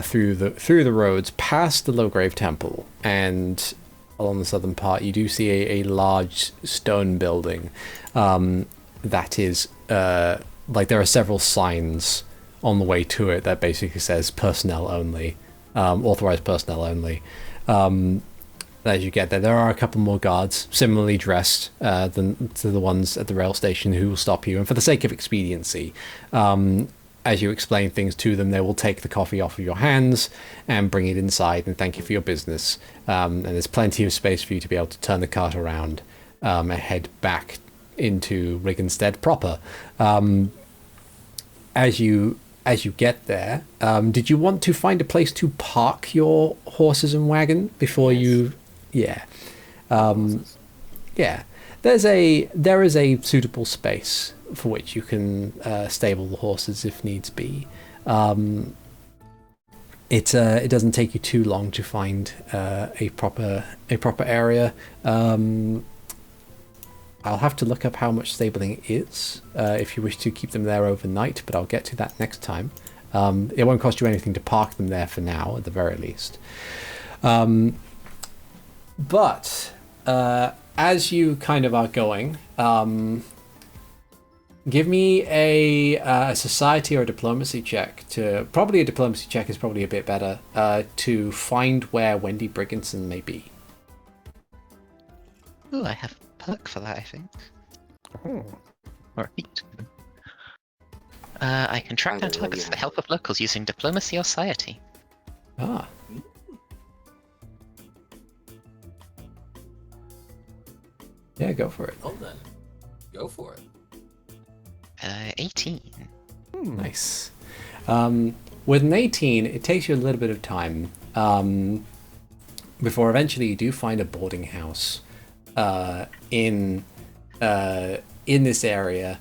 through the roads past the Lowgrave Temple, and along the southern part, you do see a large stone building that is like there are several signs on the way to it that basically says personnel only, authorized personnel only. As you get there are a couple more guards similarly dressed than to the ones at the rail station who will stop you, and for the sake of expediency, as you explain things to them, they will take the coffee off of your hands and bring it inside and thank you for your business. And there's plenty of space for you to be able to turn the cart around and head back into Riggensted proper. As you get there, did you want to find a place to park your horses and wagon before you... Yeah. Yeah, there is a suitable space for which you can stable the horses if needs be. It doesn't take you too long to find a proper area. I'll have to look up how much stabling is if you wish to keep them there overnight, but I'll get to that next time. It won't cost you anything to park them there for now, at the very least. But as you kind of are going, give me a society or a diplomacy check to... Probably a diplomacy check is probably a bit better, to find where Wendy Brigginson may be. Ooh, I have a perk for that, I think. Oh. Or a feat. I can track down targets with the help of locals using diplomacy or society. Ah. Yeah, go for it. Oh, then. Go for it. 18. Nice. With an 18, it takes you a little bit of time before eventually you do find a boarding house in this area.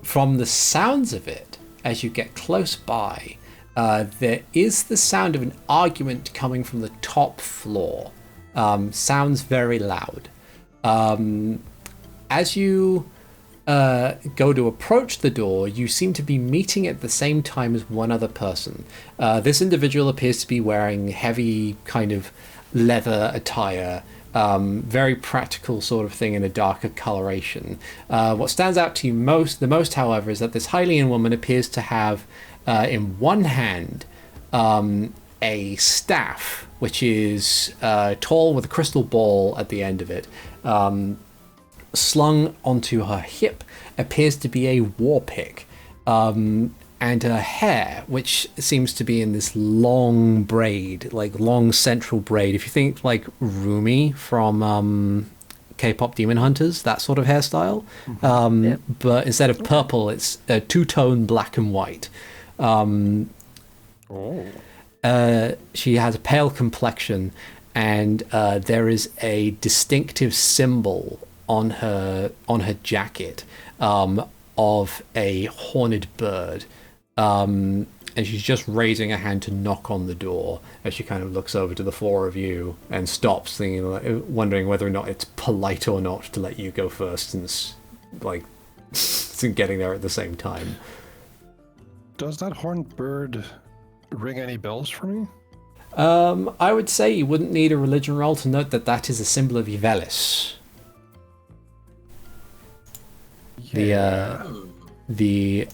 From the sounds of it, as you get close by, there is the sound of an argument coming from the top floor. Sounds very loud. As you go to approach the door, you seem to be meeting at the same time as one other person. This individual appears to be wearing heavy kind of leather attire, very practical sort of thing in a darker coloration. What stands out to you the most, however, is that this Hylian woman appears to have in one hand a staff, which is tall with a crystal ball at the end of it. Slung onto her hip appears to be a war pick, and her hair, which seems to be in this long braid, like long central braid. If you think like Rumi from K-pop Demon Hunters, that sort of hairstyle, but instead of purple, it's two-tone black and white. She has a pale complexion, and there is a distinctive symbol on her jacket of a horned bird, and she's just raising a hand to knock on the door as she kind of looks over to the four of you and stops, thinking, wondering whether or not it's polite or not to let you go first, since like getting there at the same time. Does that horned bird ring any bells for me? I would say you wouldn't need a religion roll to note that that is a symbol of Yvelis. The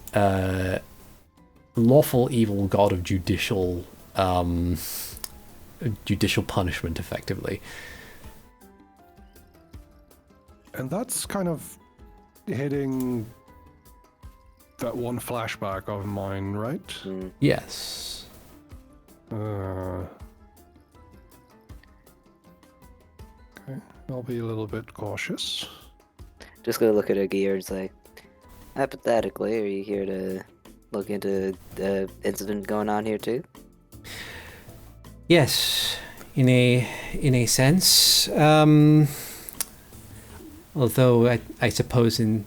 lawful evil god of judicial punishment, effectively. And that's kind of hitting that one flashback of mine, right? Yes. Okay, I'll be a little bit cautious. Just gonna look at her gear and say, hypothetically, are you here to look into the incident going on here too? Yes, in a sense. Although I suppose in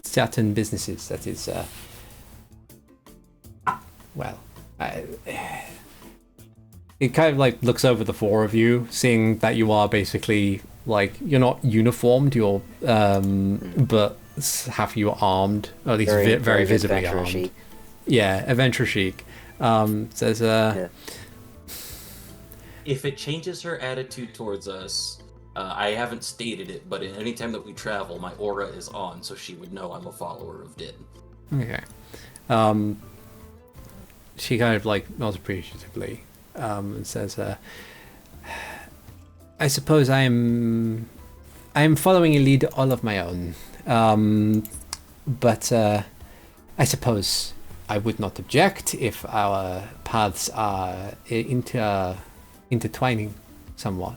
certain businesses that is, it kind of like looks over the four of you, seeing that you are basically like, you're not uniformed, you're but half of you are armed, or at least very visibly armed. Chic. Yeah, adventure chic. Says if it changes her attitude towards us, I haven't stated it, but any time that we travel, my aura is on, so she would know I'm a follower of Din. Okay. She kind of like nods appreciatively, and says, I suppose I am following a lead all of my own. But I suppose I would not object if our paths are intertwining somewhat.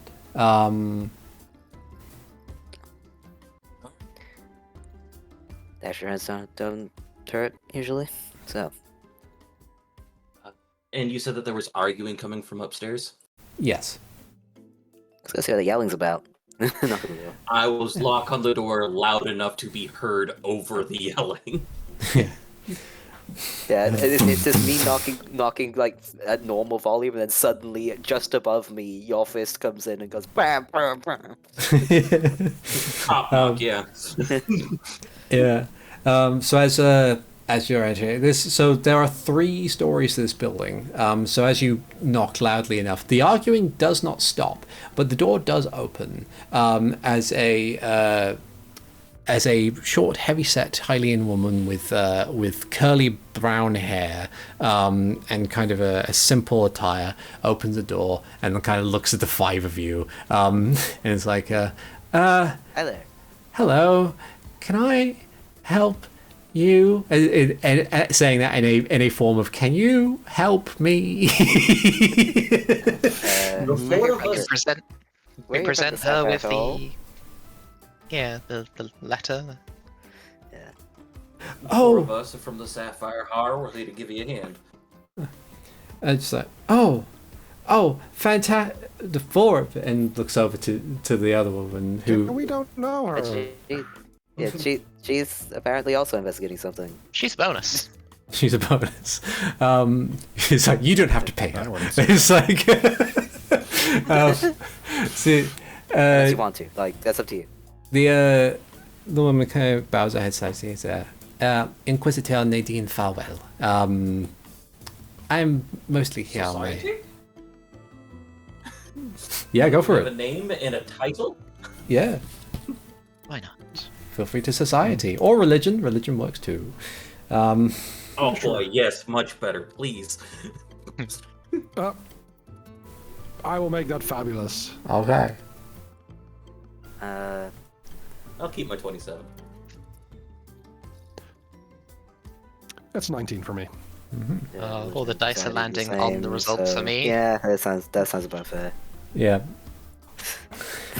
Dasher has a own turret, usually, so. And you said that there was arguing coming from upstairs? Yes. Let's go see what the yelling's about. Not gonna lie. I was lock on the door loud enough to be heard over the yelling. Yeah, it's just me knocking like at normal volume, and then suddenly, just above me, your fist comes in and goes bam, bam, bam. Top knock, yeah. Yeah. So as you're entering this, so there are 3 stories to this building. So as you knock loudly enough, the arguing does not stop, but the door does open as a short, heavy-set Hylian woman with curly brown hair and kind of a simple attire opens the door and then kind of looks at the 5 of you and it's like, Hello. hello, can I help you? And saying that in a form of, can you help me? We present her with the letter. Yeah. Four of us are from the Sapphire Har. We're here to give you a hand. It's like, oh, fantastic! The 4 of it, and looks over to the other woman who We don't know her. She's apparently also investigating something. She's a bonus. she's a bonus. It's like, you don't have to pay her. I wouldn't say It's like, see, Unless you want to, like that's up to you. the woman kind of bows her head slightly. Says, Inquisitor Nadine Farwell. I'm mostly here. Society? Yeah, go for Have a it. name and a title? Yeah, Why not? feel free to society or religion. Religion works too. Oh boy, yes, much better, please. I will make that fabulous. Okay. I'll keep my 27. That's 19 for me. All the dice are landing on the results for me. Yeah, that sounds about fair. Yeah.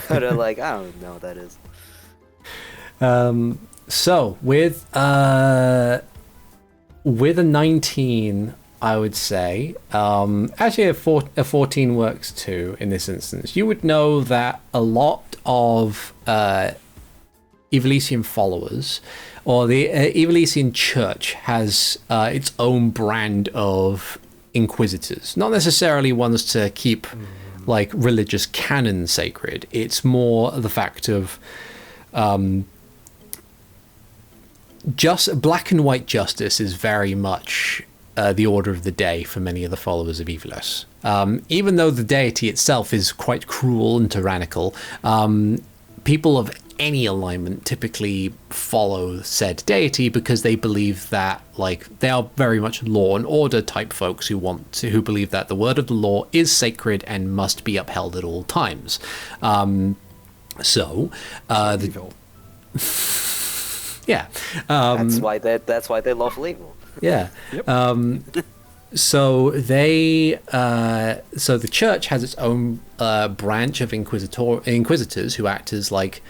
But like, I don't know what that is. So with a 19, I would say, actually a 14 works too in this instance. You would know that a lot of Evilesian followers, or the Evilesian Church, has its own brand of inquisitors. Not necessarily ones to keep like religious canon sacred. It's more the fact of just black and white justice is very much the order of the day for many of the followers of Evilos. Even though the deity itself is quite cruel and tyrannical, people of any alignment typically follow said deity because they believe that, like, they are very much law and order type folks who believe that the word of the law is sacred and must be upheld at all times. Evil. Yeah. That's why they're lawful evil. Yeah. Yep. So the church has its own branch of inquisitors who act as like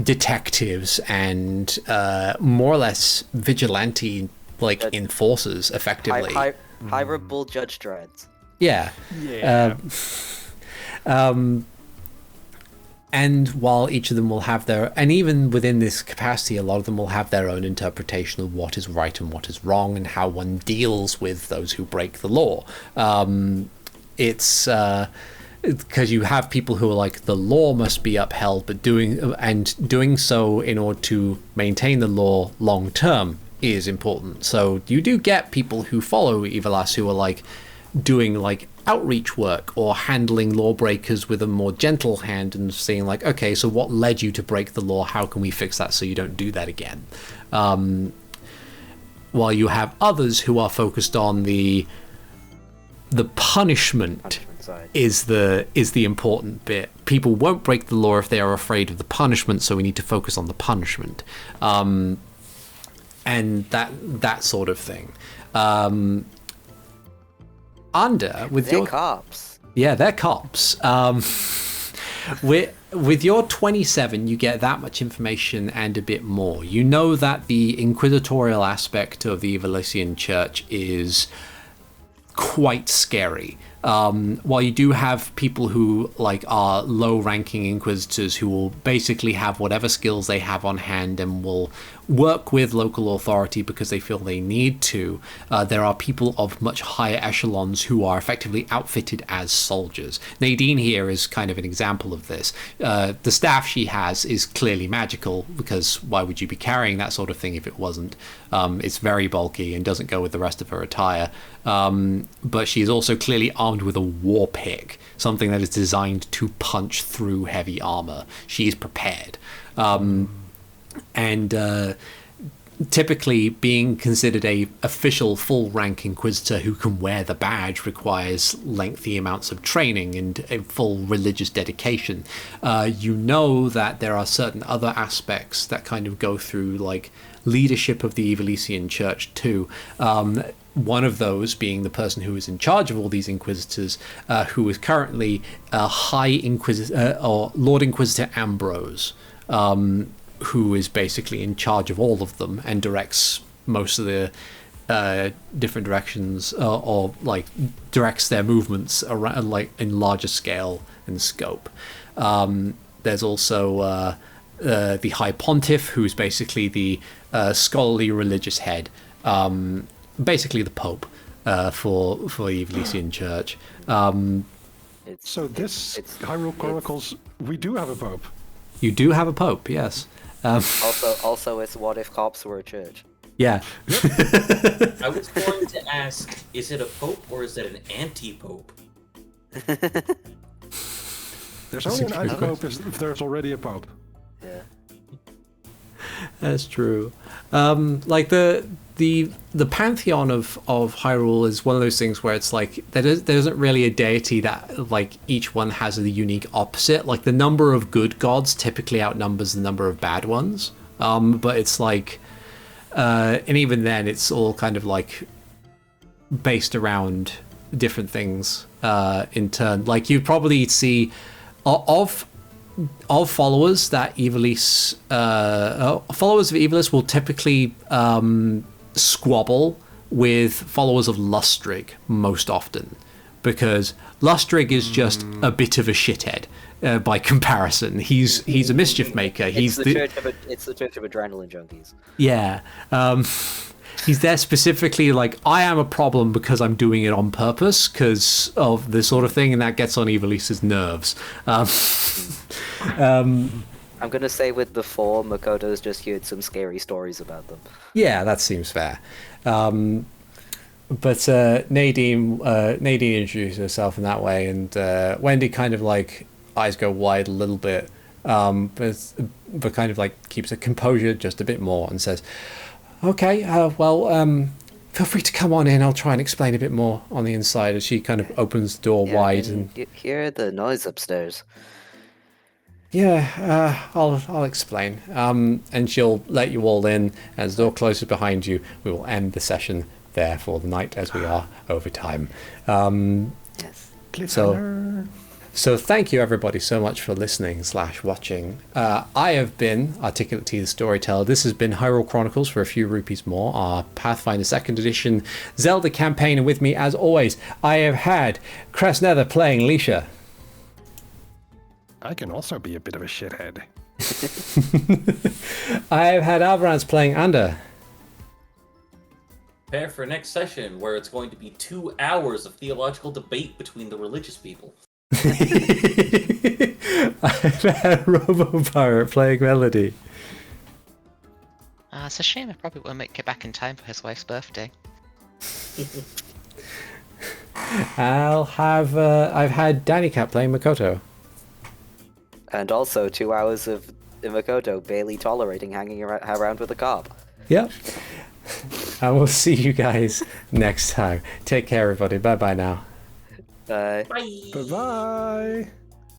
detectives and more or less vigilante like enforcers, effectively. Hyrule Judge Dredd. Yeah. Yeah. And while each of them will have and even within this capacity, a lot of them will have their own interpretation of what is right and what is wrong and how one deals with those who break the law. It's because you have people who are like, the law must be upheld, but doing so in order to maintain the law long term is important. So you do get people who follow Evilas who are like doing like outreach work or handling lawbreakers with a more gentle hand and saying like, okay, so what led you to break the law? How can we fix that so you don't do that again? While you have others who are focused on the punishment side. is the important bit. People won't break the law if they are afraid of the punishment, so we need to focus on the punishment, and that sort of thing. They're cops. Yeah, they're cops. With your 27, you get that much information and a bit more. You know that the inquisitorial aspect of the Evilesian Church is quite scary. while you do have people who like are low-ranking inquisitors who will basically have whatever skills they have on hand and will work with local authority because they feel they need to, there are people of much higher echelons who are effectively outfitted as soldiers. Nadine here is kind of an example of this. The staff she has is clearly magical, because why would you be carrying that sort of thing if it wasn't? It's very bulky and doesn't go with the rest of her attire. But she is also clearly armed with a war pick, something that is designed to punch through heavy armor. She is prepared. And typically being considered a official full rank inquisitor who can wear the badge requires lengthy amounts of training and a full religious dedication. You know that there are certain other aspects that kind of go through like leadership of the Evilesian Church too. One of those being the person who is in charge of all these inquisitors, who is currently High Inquisitor or Lord Inquisitor Ambrose, who is basically in charge of all of them and directs most of the different directions, or like directs their movements around, like in larger scale and scope. There's also the High Pontiff, who's basically the scholarly religious head, basically the Pope for the Evilesian Church. So this Hyrule Chronicles, we do have a pope. You do have a Pope, yes. Also, it's what if cops were a church? Yeah. I was going to ask, is it a pope or is it an anti-pope? There's only an anti-pope if there's already a pope. Yeah. That's true. Like the pantheon of Hyrule is one of those things where it's like there isn't really a deity that like each one has a unique opposite. Like the number of good gods typically outnumbers the number of bad ones. But it's like, and even then, it's all kind of like based around different things in turn. Like you'd probably see of followers that followers of Evilis will typically squabble with followers of Lustrig most often, because Lustrig is just a bit of a shithead by comparison. He's a mischief maker. It's the church of adrenaline junkies. Yeah. He's there specifically like, I am a problem because I'm doing it on purpose because of this sort of thing, and that gets on Evilis's nerves. I'm going to say with the 4, Makoto's just heard some scary stories about them. Yeah, that seems fair. But Nadine introduced herself in that way, and Wendy kind of like eyes go wide a little bit, but kind of like keeps her composure just a bit more and says, okay, feel free to come on in. I'll try and explain a bit more on the inside, as she kind of opens the door wide. And hear the noise upstairs. Yeah, I'll explain. And she'll let you all in. As the door closes behind you, we will end the session there for the night, as we are over time. Yes. So thank you everybody so much for listening / watching. I have been Articulate T, the Storyteller. This has been Hyrule Chronicles for a few rupees more, our Pathfinder 2nd Edition Zelda campaign. And with me, as always, I have had Cressnether playing Leisha. I can also be a bit of a shithead. I have had Alvarez playing Ander. Prepare for next session, where it's going to be 2 hours of theological debate between the religious people. I've had Robo-Pirate playing Melody. It's a shame I probably won't make it back in time for his wife's birthday. I've had Danny Cat playing Makoto. And also 2 hours of Makoto barely tolerating hanging around with a cop. Yep. I will see you guys next time. Take care, everybody. Bye-bye now. Bye. Bye. Bye-bye.